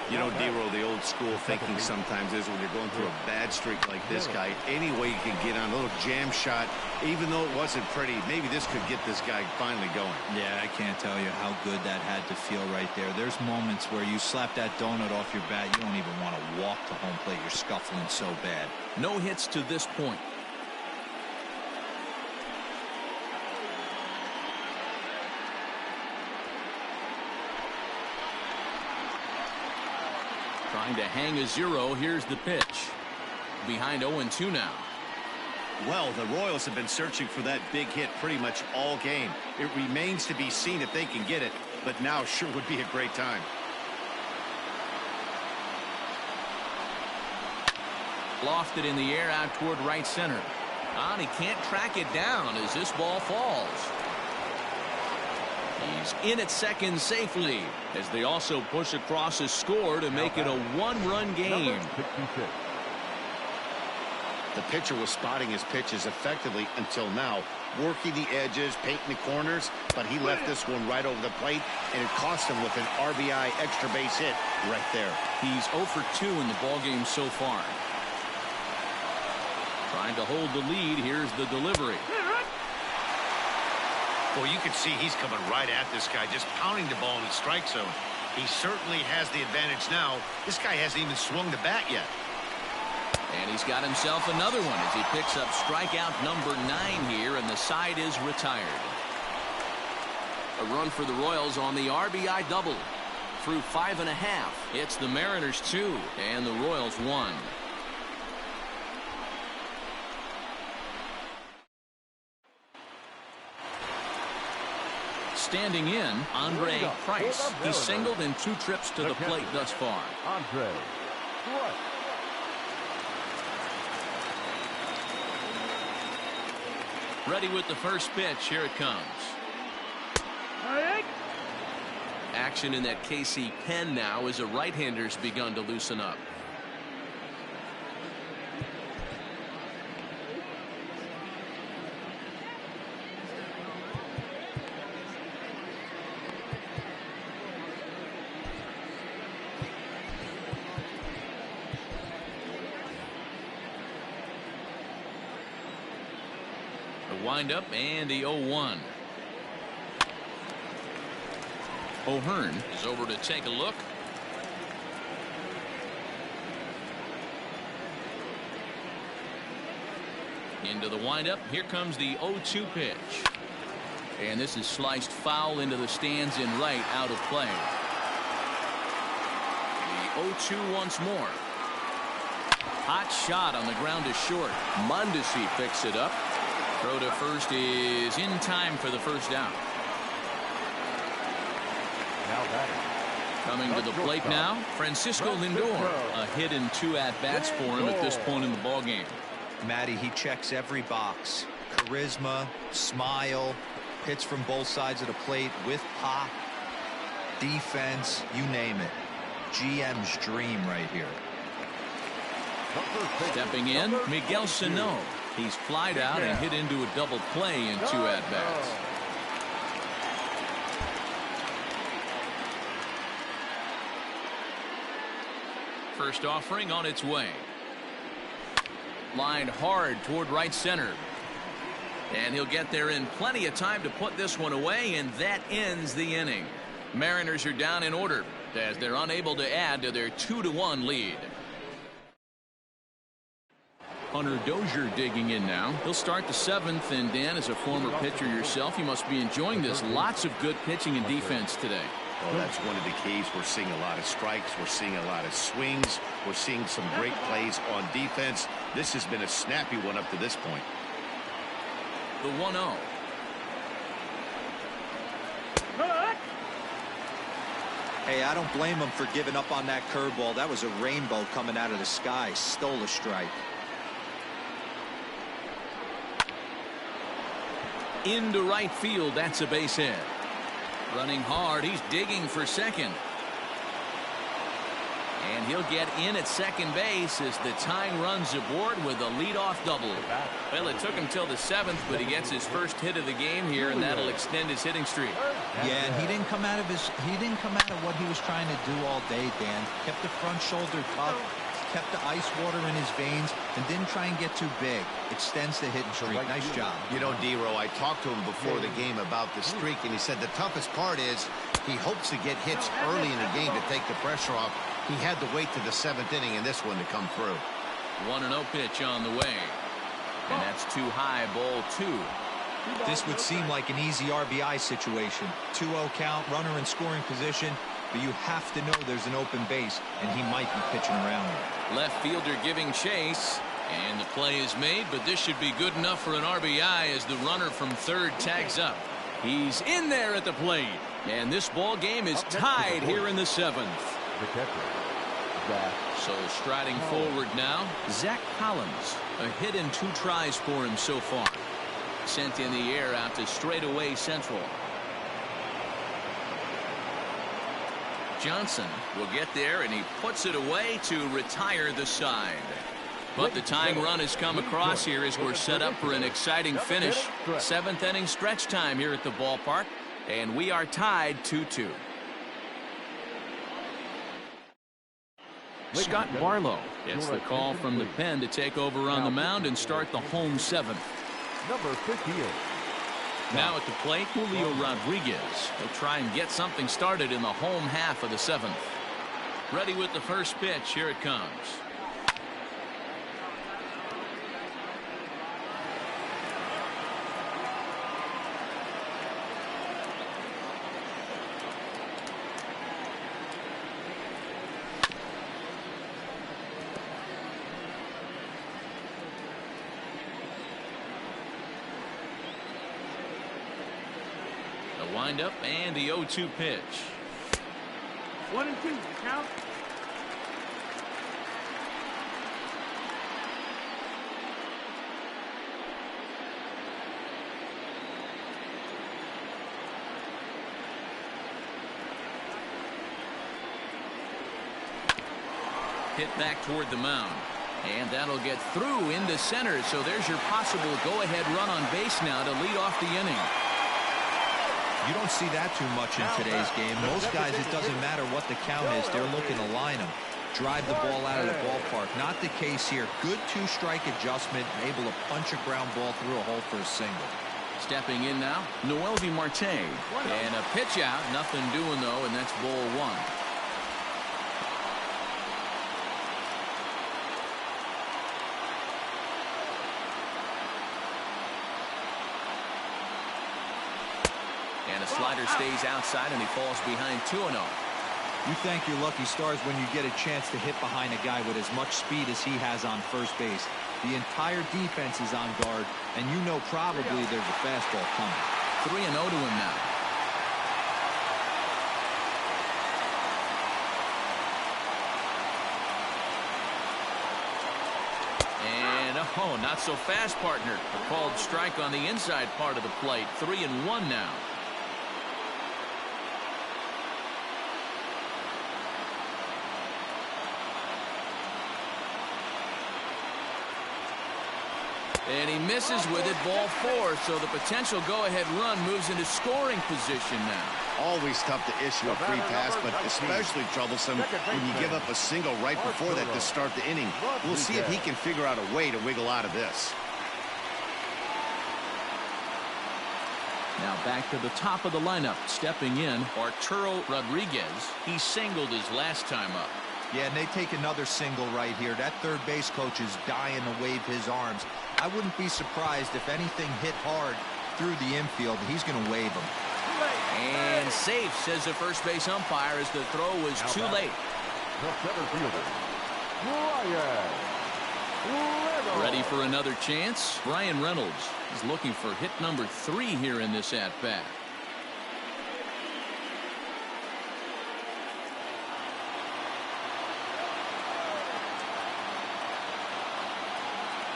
You know, D-Roll, the old school thinking sometimes is when you're going through a bad streak like this guy, any way you can get on a little jam shot, even though it wasn't pretty, maybe this could get this guy finally going. Yeah, I can't tell you how good that had to feel right there. There's moments where you slap that donut off your bat, you don't even want to walk to home plate. You're scuffling so bad. No hits to this point. Trying to hang a 0. Here's the pitch. Behind 0-2 now. Well, the Royals have been searching for that big hit pretty much all game. It remains to be seen if they can get it, but now sure would be a great time. Lofted in the air out toward right center. And he can't track it down as this ball falls. He's in at second safely as they also push across a score to make it a one-run game. The pitcher was spotting his pitches effectively until now, working the edges, painting the corners, but he left this one right over the plate, and it cost him with an RBI extra base hit right there. He's 0 for 2 in the ballgame so far. Trying to hold the lead. Here's the delivery. Well, you can see he's coming right at this guy, just pounding the ball in the strike zone. He certainly has the advantage now. This guy hasn't even swung the bat yet. And he's got himself another one as he picks up strikeout number 9 here, and the side is retired. A run for the Royals on the RBI double. Through 5.5, it's the Mariners 2 and the Royals 1. Standing in, Andre Price. He singled in 2 trips to the plate thus far. Andre Price. Ready with the first pitch. Here it comes. Action in that KC pen now as a right-hander's begun to loosen up. Wind up and the 0-1. O'Hearn is over to take a look. Into the windup. Here comes the 0-2 pitch. And this is sliced foul into the stands in right, out of play. The 0-2 once more. Hot shot on the ground to short. Mondesi picks it up. Throw to first is in time for the first out. Coming to the plate now, Francisco Lindor. A hit in 2 at-bats for him at this point in the ballgame. Matty, he checks every box. Charisma, smile, hits from both sides of the plate with pop, defense, you name it. GM's dream right here. Stepping in, Miguel Sano. He's flied out and hit into a double play in 2 at-bats. First offering on its way. Lined hard toward right center. And he'll get there in plenty of time to put this one away, and that ends the inning. Mariners are down in order as they're unable to add to their 2-1 lead. Hunter Dozier digging in now. He'll start the 7th, and Dan, as a former pitcher yourself, you must be enjoying this. Lots of good pitching and defense today. Well, that's one of the keys. We're seeing a lot of strikes. We're seeing a lot of swings. We're seeing some great plays on defense. This has been a snappy one up to this point. The 1-0. Hey, I don't blame him for giving up on that curveball. That was a rainbow coming out of the sky. Stole a strike. into right field. That's a base hit. Running hard. He's digging for second. And he'll get in at second base as the tying runs aboard with a leadoff double. Well, it took him till the 7th, but he gets his first hit of the game here, and that'll extend his hitting streak. Yeah, and he didn't come out of what he was trying to do all day, Dan. Kept the front shoulder up, kept the ice water in his veins, and didn't try and get too big. Extends the hitting streak. Nice job. You know, D-Row, I talked to him before the game about the streak, and he said the toughest part is he hopes to get hits early in the game to take the pressure off. He had to wait to the 7th inning in this one to come through. 1-0 pitch on the way. And that's too high, ball 2. This would seem like an easy RBI situation. 2-0 count, runner in scoring position, but you have to know there's an open base, and he might be pitching around there. Left fielder giving chase, and the play is made, but this should be good enough for an RBI as the runner from third tags up. He's in there at the plate, and this ball game is tied here in the 7th. The catcher, So striding forward now, Zach Collins. A hit in 2 tries for him so far. Sent in the air out to straightaway central. Johnson will get there, and he puts it away to retire the side. But the tying run has come across here as we're set up for an exciting finish. 7th inning stretch time here at the ballpark, and we are tied 2-2. Scott Barlow gets the call from the pen to take over on the mound and start the home 7th. number 58. Now at the plate, Julio Rodriguez. He'll try and get something started in the home half of the 7th. Ready with the first pitch. Here it comes. Windup and the 0-2 pitch. 1-2 count. Hit back toward the mound, and that'll get through into center. So there's your possible go-ahead run on base now to lead off the inning. You don't see that too much in today's game. Most guys, it doesn't matter what the count is. They're looking to line them, drive the ball out of the ballpark. Not the case here. Good 2-strike adjustment, able to punch a ground ball through a hole for a single. Stepping in now, Noelvi Marte. And a pitch out. Nothing doing, though, and that's ball 1. And a slider stays outside, and he falls behind 2-0. You thank your lucky stars when you get a chance to hit behind a guy with as much speed as he has on first base. The entire defense is on guard, and you know probably there's a fastball coming. 3-0 to him now. And, oh, not so fast, partner. A called strike on the inside part of the plate. 3-1 now. And he misses with it, ball 4. So the potential go-ahead run moves into scoring position now. Always tough to issue a free pass, but especially troublesome when you give up a single right before that to start the inning. We'll see if he can figure out a way to wiggle out of this. Now back to the top of the lineup. Stepping in, Arturo Rodriguez. He singled his last time up. Yeah, and they take another single right here. That third base coach is dying to wave his arms. I wouldn't be surprised if anything hit hard through the infield. He's going to wave them. And safe, says the first base umpire, as the throw was too late. The center fielder, Brian. Ready for another chance? Brian Reynolds is looking for hit number 3 here in this at-bat.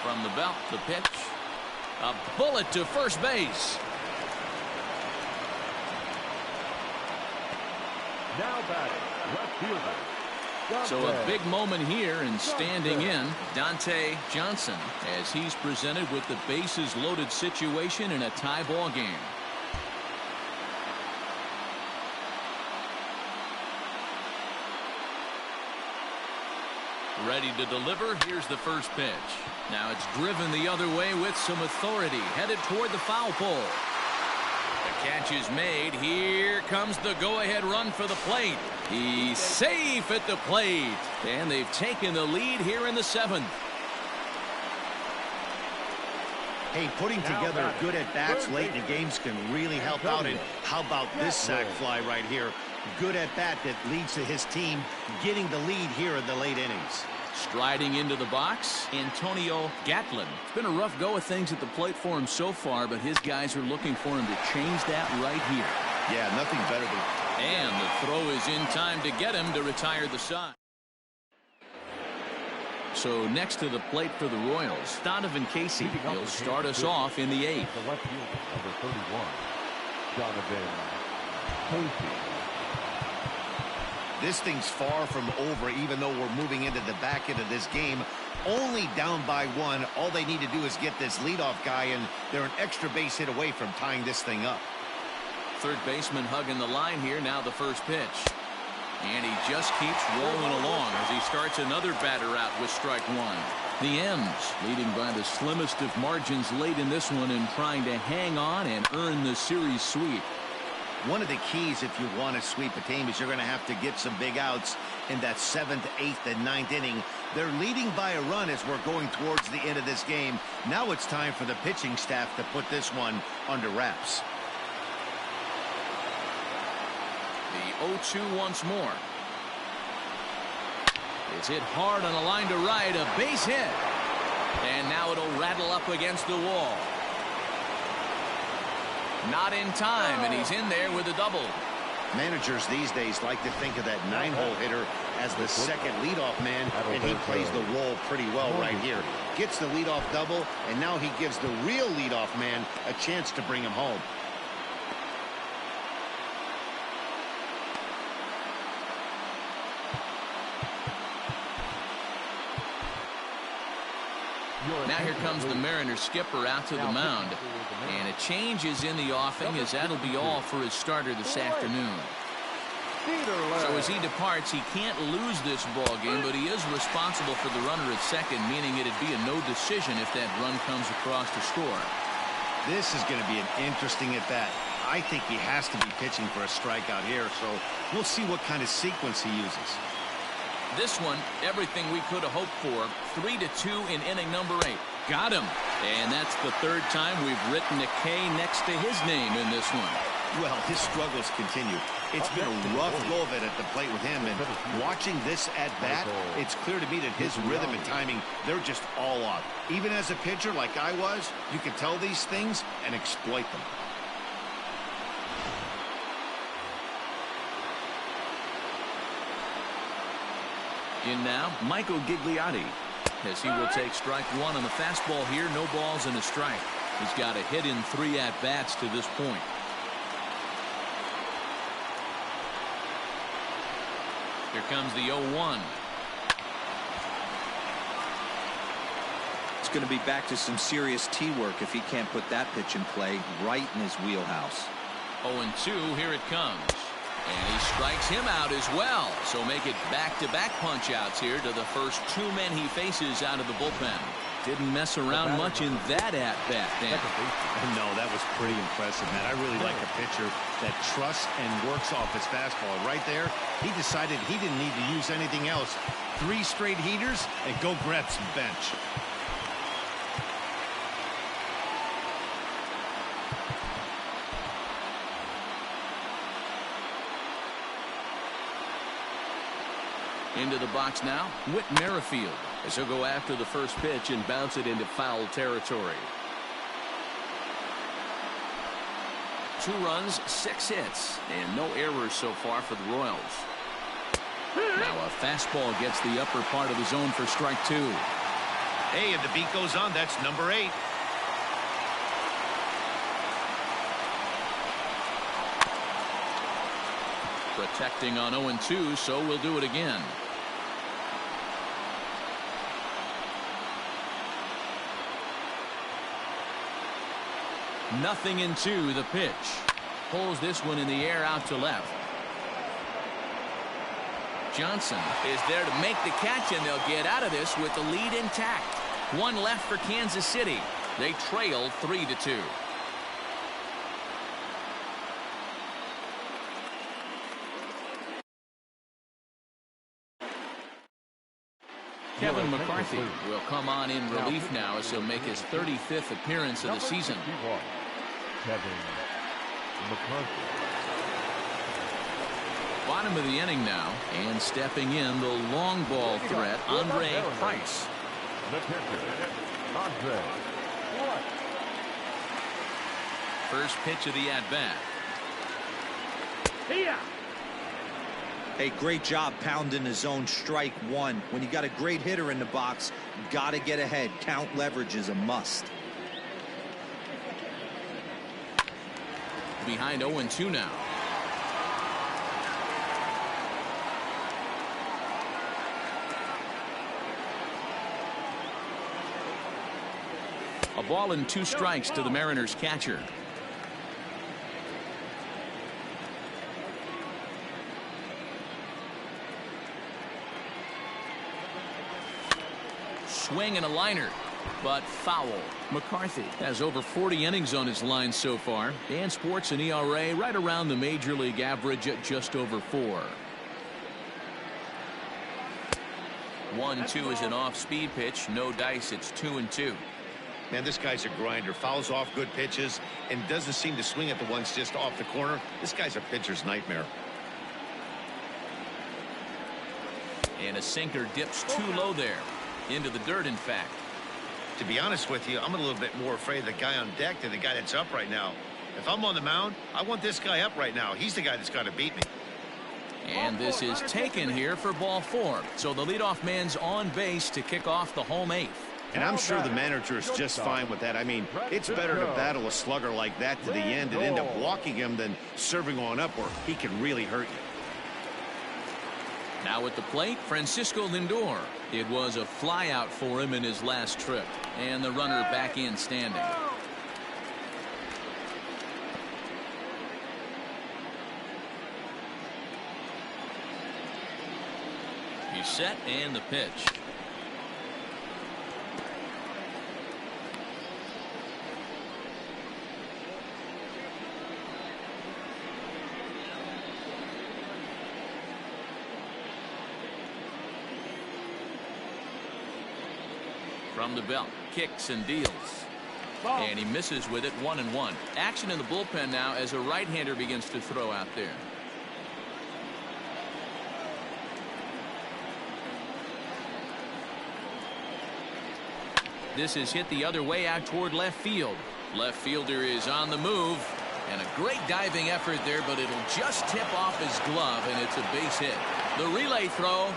From the belt, the pitch. A bullet to first base. Now batting, left fielder. So a big moment here and standing in Dante Johnson as he's presented with the bases loaded situation in a tie ball game. Ready to deliver. Here's the first pitch. Now it's driven the other way with some authority, headed toward the foul pole. The catch is made. Here comes the go-ahead run for the plate. He's safe at the plate, and they've taken the lead here in the 7th. Hey, putting together good at-bats late in the games can really help out. And how about this sac fly right here? Good at-bat that leads to his team getting the lead here in the late innings. Striding into the box, Antonio Gatlin. It's been a rough go of things at the plate for him so far, but his guys are looking for him to change that right here. Yeah, nothing better than... And the throw is in time to get him to retire the side. So next to the plate for the Royals, Donovan Casey. He'll start us off in the 8th. The left fielder, number 31, Donovan Casey. This thing's far from over, even though we're moving into the back end of this game. Only down by 1. All they need to do is get this leadoff guy, and they're an extra base hit away from tying this thing up. Third baseman hugging the line here. Now the first pitch. And he just keeps rolling along as he starts another batter out with strike 1. The M's leading by the slimmest of margins late in this one and trying to hang on and earn the series sweep. One of the keys if you want to sweep a team is you're going to have to get some big outs in that 7th, 8th, and 9th inning. They're leading by a run as we're going towards the end of this game. Now it's time for the pitching staff to put this one under wraps. The 0-2 once more. It's hit hard on a line to right, a base hit. And now it'll rattle up against the wall. Not in time, and he's in there with a double. Managers these days like to think of that 9-hole hitter as the second leadoff man, and he plays the role pretty well right here. Gets the leadoff double, and now he gives the real leadoff man a chance to bring him home. Now here comes the Mariners skipper out to the mound. And a change is in the offing as that'll be all for his starter this afternoon. So as he departs, he can't lose this ball game, but he is responsible for the runner at second, meaning it'd be a no decision if that run comes across to score. This is going to be an interesting at bat. I think he has to be pitching for a strikeout here, so we'll see what kind of sequence he uses. This one, everything we could have hoped for. 3-2 in inning number 8. Got him. And that's the third time we've written a K next to his name in this one. Well, his struggles continue. It's been a rough go of it at the plate with him, and watching this at bat, it's clear to me that his rhythm and timing, they're just all off. Even as a pitcher like I was, you can tell these things and exploit them. In now, Michael Gigliotti, as he will take strike 1 on the fastball here. No balls and a strike. He's got a hit in 3 at-bats to this point. Here comes the 0-1. It's going to be back to some serious tee work if he can't put that pitch in play right in his wheelhouse. 0-2, here it comes. And he strikes him out as well. So make it back-to-back punch-outs here to the first 2 men he faces out of the bullpen. Didn't mess around much in that at-bat, Dan. No, that was pretty impressive, man. I really like a pitcher that trusts and works off his fastball. Right there, he decided he didn't need to use anything else. 3 straight heaters and go grab some bench. Into the box now, Whit Merrifield, as he'll go after the first pitch and bounce it into foul territory. 2 runs, 6 hits, and no errors so far for the Royals. Now a fastball gets the upper part of the zone for strike 2. Hey, and the beat goes on. That's number 8. Protecting on 0-2, so we'll do it again. Nothing in 2, the pitch. Pulls this one in the air out to left. Johnson is there to make the catch, and they'll get out of this with the lead intact. One left for Kansas City. They trail 3-2. Kevin McCarthy will come on in relief now as he'll make his 35th appearance of the season. Kevin McCarthy. Bottom of the inning now, and stepping in the long ball threat, Andre Price. The pitcher, Andre Price. First pitch of the at-bat. Here. Hey, great job pounding his own strike one. When you got a great hitter in the box, got to get ahead. Count leverage is a must. Behind 0-2 now. A ball and 2 strikes to the Mariners catcher. Swing and a liner, but foul. McCarthy has over 40 innings on his line so far, and sports an ERA right around the major league average at just over 4. 1-2 is an off-speed pitch. No dice. It's 2-2. Man, this guy's a grinder. Fouls off good pitches and doesn't seem to swing at the ones just off the corner. This guy's a pitcher's nightmare. And a sinker dips too low there. Into the dirt, in fact. To be honest with you, I'm a little bit more afraid of the guy on deck than the guy that's up right now. If I'm on the mound, I want this guy up right now. He's the guy that's got to beat me. And this is taken here for ball 4. So the leadoff man's on base to kick off the home 8th. And I'm sure the manager is just fine with that. I mean, it's better to battle a slugger like that to the end and end up walking him than serving on up where he can really hurt you. Now at the plate, Francisco Lindor. It was a flyout for him in his last trip. And the runner back in standing. He's set, and the pitch. From the belt, kicks and deals. And he misses with it, 1-1. Action in the bullpen now as a right-hander begins to throw out there. This is hit the other way out toward left field. Left fielder is on the move. And a great diving effort there, but it'll just tip off his glove, and it's a base hit. The relay throw.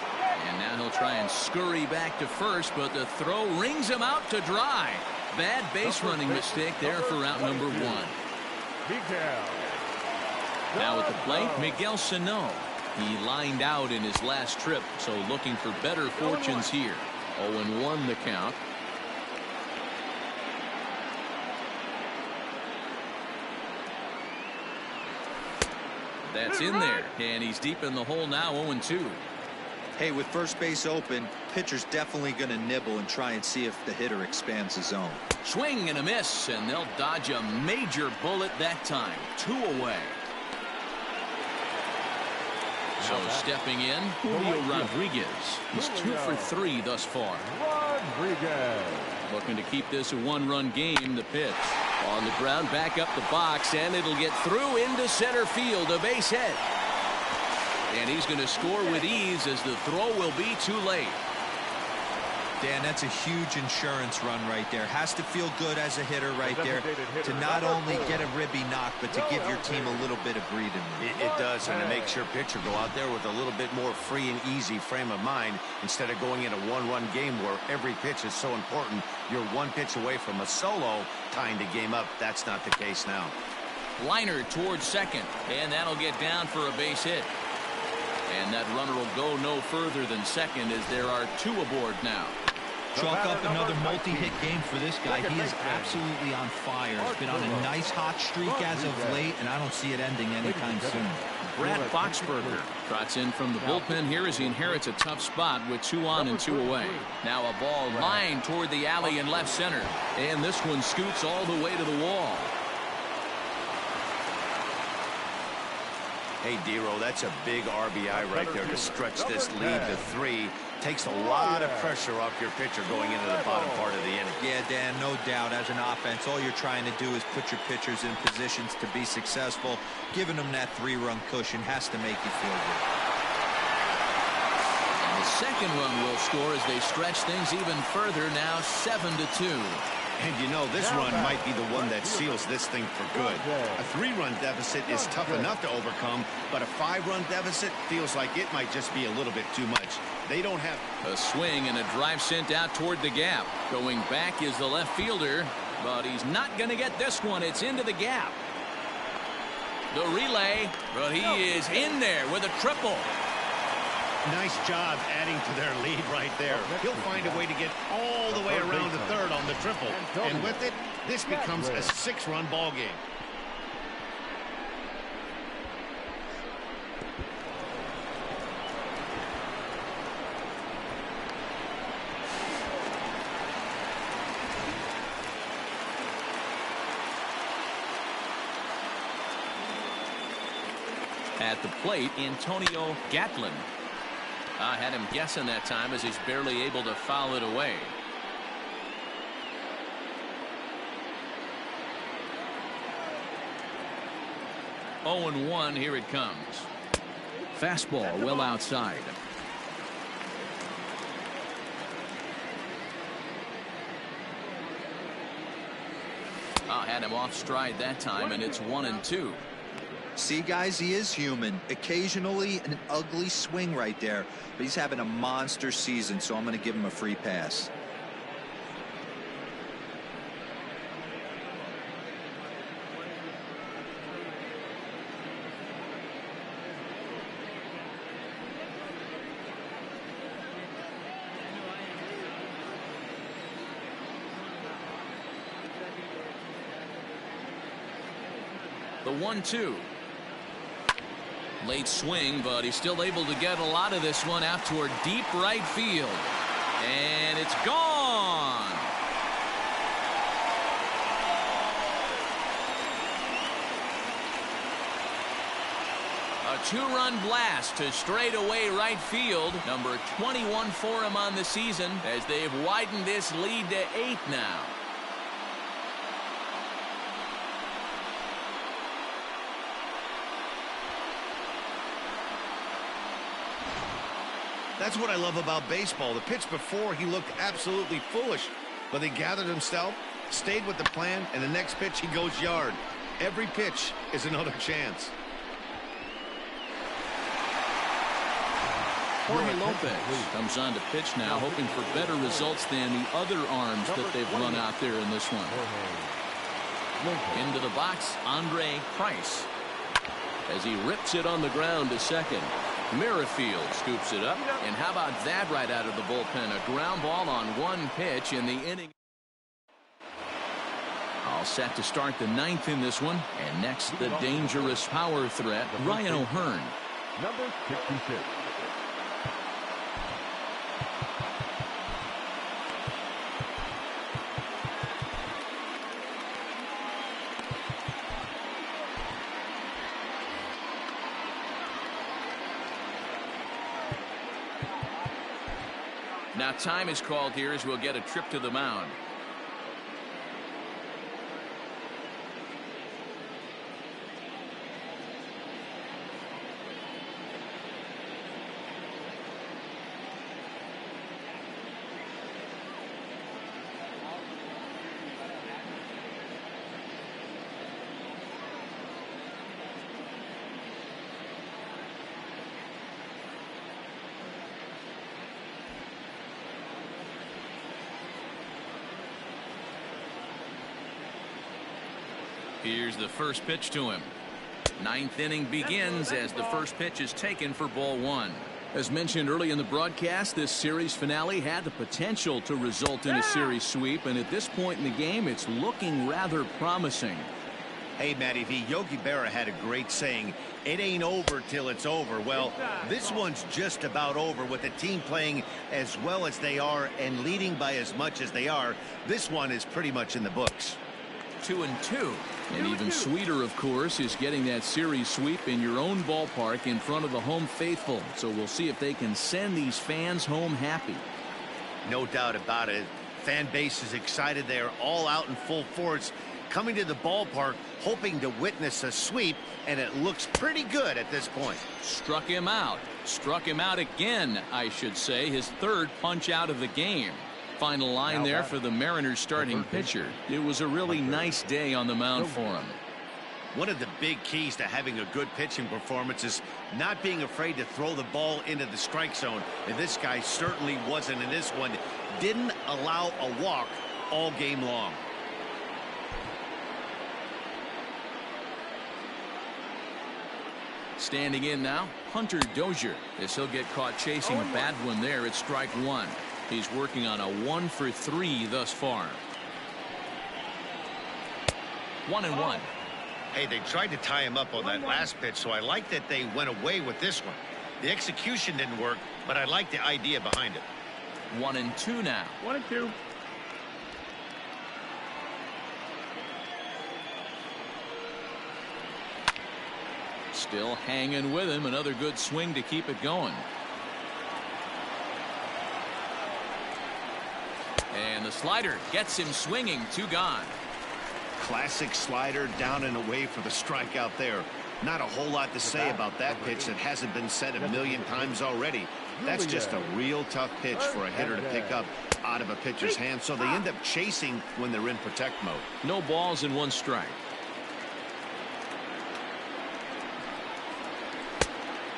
And now he'll try and scurry back to first, but the throw rings him out to dry. Bad base running mistake there for out number 1. Now at the plate, Miguel Sano. He lined out in his last trip, so looking for better fortunes here. 0-1 the count. That's in there, and he's deep in the hole now, 0-2. Hey, with first base open, pitcher's definitely going to nibble and try and see if the hitter expands his zone. Swing and a miss, and they'll dodge a major bullet that time. 2 away. So stepping in, Julio Rodriguez. He's 2 for 3 thus far. Rodriguez. Looking to keep this a 1-run game. The pitch. On the ground, back up the box, and it'll get through into center field. A base hit. And he's going to score with ease as the throw will be too late. Dan, that's a huge insurance run right there. Has to feel good as a hitter right there to not only get a ribby knock, but to give your team a little bit of breathing room. It does, and it makes your pitcher go out there with a little bit more free and easy frame of mind instead of going in a 1-run game where every pitch is so important. You're 1 pitch away from a solo tying the game up. That's not the case now. Liner towards second, and that'll get down for a base hit. And that runner will go no further than second as there are 2 aboard now. Chalk up another multi-hit game for this guy. He is absolutely on fire. He's been on a nice hot streak as of late, and I don't see it ending anytime soon. Brad Boxberger trots in from the bullpen here as he inherits a tough spot with 2 on and 2 away. Now a ball lined toward the alley in left center. And this one scoots all the way to the wall. Hey, Dero, that's a big RBI right there to stretch this lead to 3. Takes a lot of pressure off your pitcher going into the bottom part of the inning. Yeah, Dan, no doubt. As an offense, all you're trying to do is put your pitchers in positions to be successful. Giving them that 3-run cushion has to make you feel good. And the second run will score as they stretch things even further, now 7-2. And you know, this run might be the one that seals this thing for good. A 3-run deficit is tough enough to overcome, but a 5-run deficit feels like it might just be a little bit too much. They don't have a swing and a drive sent out toward the gap. Going back is the left fielder, but he's not going to get this one. It's into the gap. The relay, but he is in there with a triple. Nice job adding to their lead right there. He'll find a way to get all the way around the third on the triple. And with it, this becomes a 6-run ball game. At the plate, Antonio Gatlin. I had him guessing that time as he's barely able to foul it away. Oh and 1, here it comes. Fastball well outside. I had him off stride that time, and it's 1-2. See, guys, he is human. Occasionally an ugly swing right there, but he's having a monster season, so I'm going to give him a free pass. The 1-2. Late swing, but he's still able to get a lot of this one out toward deep right field. And it's gone. A 2-run blast to straightaway right field. Number 21 for him on the season as they've widened this lead to 8 now. That's what I love about baseball. The pitch before, he looked absolutely foolish, but he gathered himself, stayed with the plan, and the next pitch he goes yard. Every pitch is another chance. Jorge Lopez comes on to pitch now, hoping for better results than the other arms that they've run out there in this one. Into the box, Andre Price, as he rips it on the ground to second. Merrifield scoops it up, and how about that right out of the bullpen? A ground ball on 1 pitch in the inning. All set to start the 9th in this one, and next the dangerous power threat, Ryan O'Hearn. Number 66. Now time is called here as we'll get a trip to the mound. Here's the first pitch to him. Ninth inning begins as the first pitch is taken for ball one. As mentioned early in the broadcast, this series finale had the potential to result in a series sweep, and at this point in the game, it's looking rather promising. Hey, Matty V, Yogi Berra had a great saying, it ain't over till it's over. Well, this one's just about over with the team playing as well as they are and leading by as much as they are. This one is pretty much in the books. 2-2. And even sweeter, of course, is getting that series sweep in your own ballpark in front of the home faithful. So we'll see if they can send these fans home happy. No doubt about it. Fan base is excited. They are all out in full force, coming to the ballpark, hoping to witness a sweep, and it looks pretty good at this point. Struck him out. Struck him out again, I should say. His third punch out of the game. Final line there for the Mariners starting pitcher. It was a really nice day on the mound for him. One of the big keys to having a good pitching performance is not being afraid to throw the ball into the strike zone. And this guy certainly wasn't in this one. Didn't allow a walk all game long. Standing in now, Hunter Dozier, as he'll get caught chasing a bad one there at strike one. He's working on a 1-for-3 thus far. 1-1. Hey, they tried to tie him up on that last pitch, so I like that they went away with this one. The execution didn't work, but I like the idea behind it. 1-2 now. 1-2. Still hanging with him. Another good swing to keep it going. And the slider gets him swinging. 2 gone. Classic slider down and away for the strikeout there. Not a whole lot to say about that pitch that hasn't been said a million times already. That's just a real tough pitch for a hitter to pick up out of a pitcher's hand, so they end up chasing when they're in protect mode. No balls and 1 strike.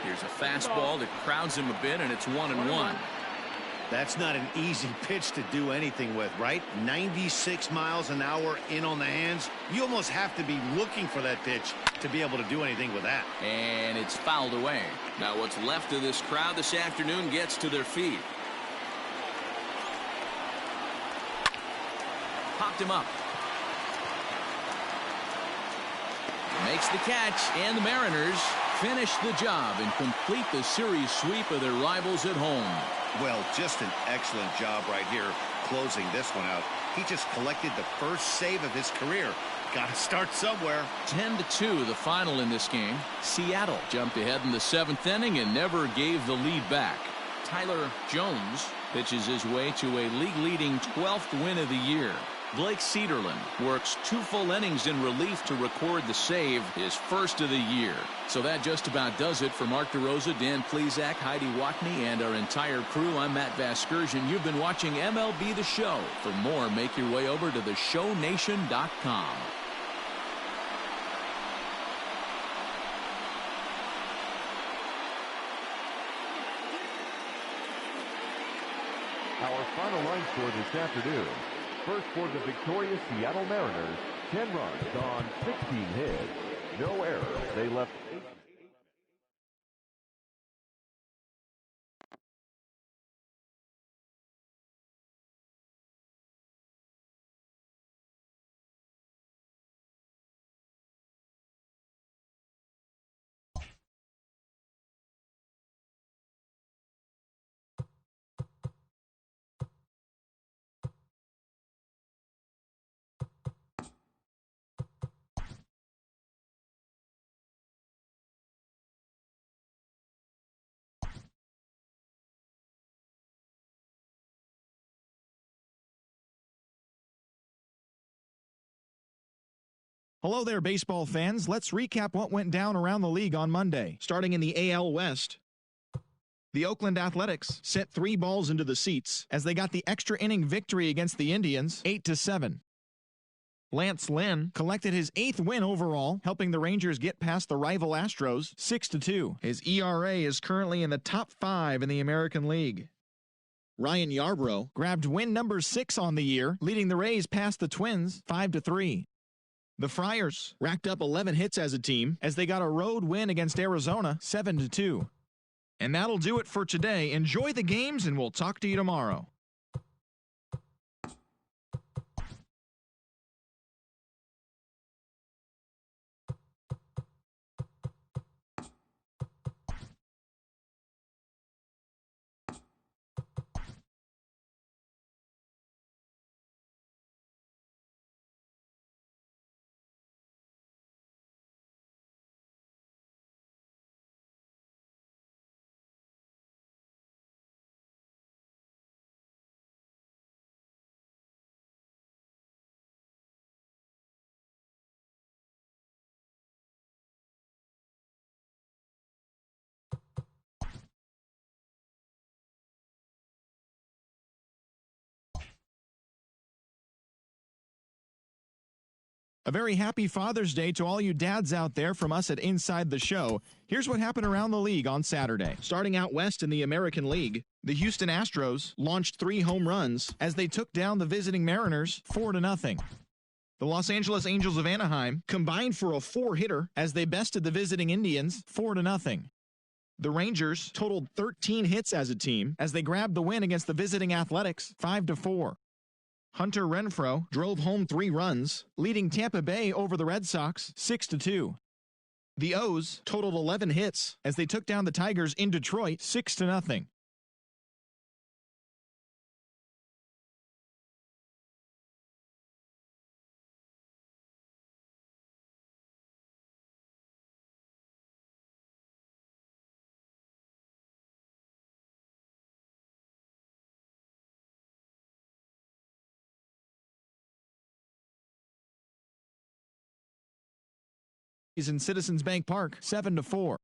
Here's a fastball that crowds him a bit, and it's 1-1. That's not an easy pitch to do anything with, right? 96 miles an hour in on the hands. You almost have to be looking for that pitch to be able to do anything with that. And it's fouled away. Now what's left of this crowd this afternoon gets to their feet. Popped him up. Makes the catch, and the Mariners finish the job and complete the series sweep of their rivals at home. Well, just an excellent job right here closing this one out. He just collected the first save of his career. Got to start somewhere. 10-2 the final in this game. Seattle jumped ahead in the 7th inning and never gave the lead back. Tyler Jones pitches his way to a league-leading 12th win of the year. Blake Cederlin works 2 full innings in relief to record the save, his first of the year. So that just about does it for Mark DeRosa, Dan Plesac, Heidi Watney, and our entire crew. I'm Matt Vasgersian. You've been watching MLB The Show. For more, make your way over to theshownation.com. Our final line score this afternoon. First for the victorious Seattle Mariners, 10 runs on 16 hits. No errors. They left 8. Hello there, baseball fans. Let's recap what went down around the league on Monday. Starting in the AL West, the Oakland Athletics sent 3 balls into the seats as they got the extra inning victory against the Indians, 8-7. Lance Lynn collected his 8th win overall, helping the Rangers get past the rival Astros, 6-2. His ERA is currently in the top 5 in the American League. Ryan Yarbrough grabbed win number 6 on the year, leading the Rays past the Twins, 5-3. The Friars racked up 11 hits as a team as they got a road win against Arizona 7-2. And that'll do it for today. Enjoy the games, and we'll talk to you tomorrow. A very happy Father's Day to all you dads out there from us at Inside the Show. Here's what happened around the league on Saturday. Starting out west in the American League, the Houston Astros launched 3 home runs as they took down the visiting Mariners 4-0. The Los Angeles Angels of Anaheim combined for a 4-hitter as they bested the visiting Indians 4-0. The Rangers totaled 13 hits as a team as they grabbed the win against the visiting Athletics 5-4. Hunter Renfroe drove home 3 runs, leading Tampa Bay over the Red Sox 6-2. The O's totaled 11 hits as they took down the Tigers in Detroit 6-0. In Citizens Bank Park 7-4.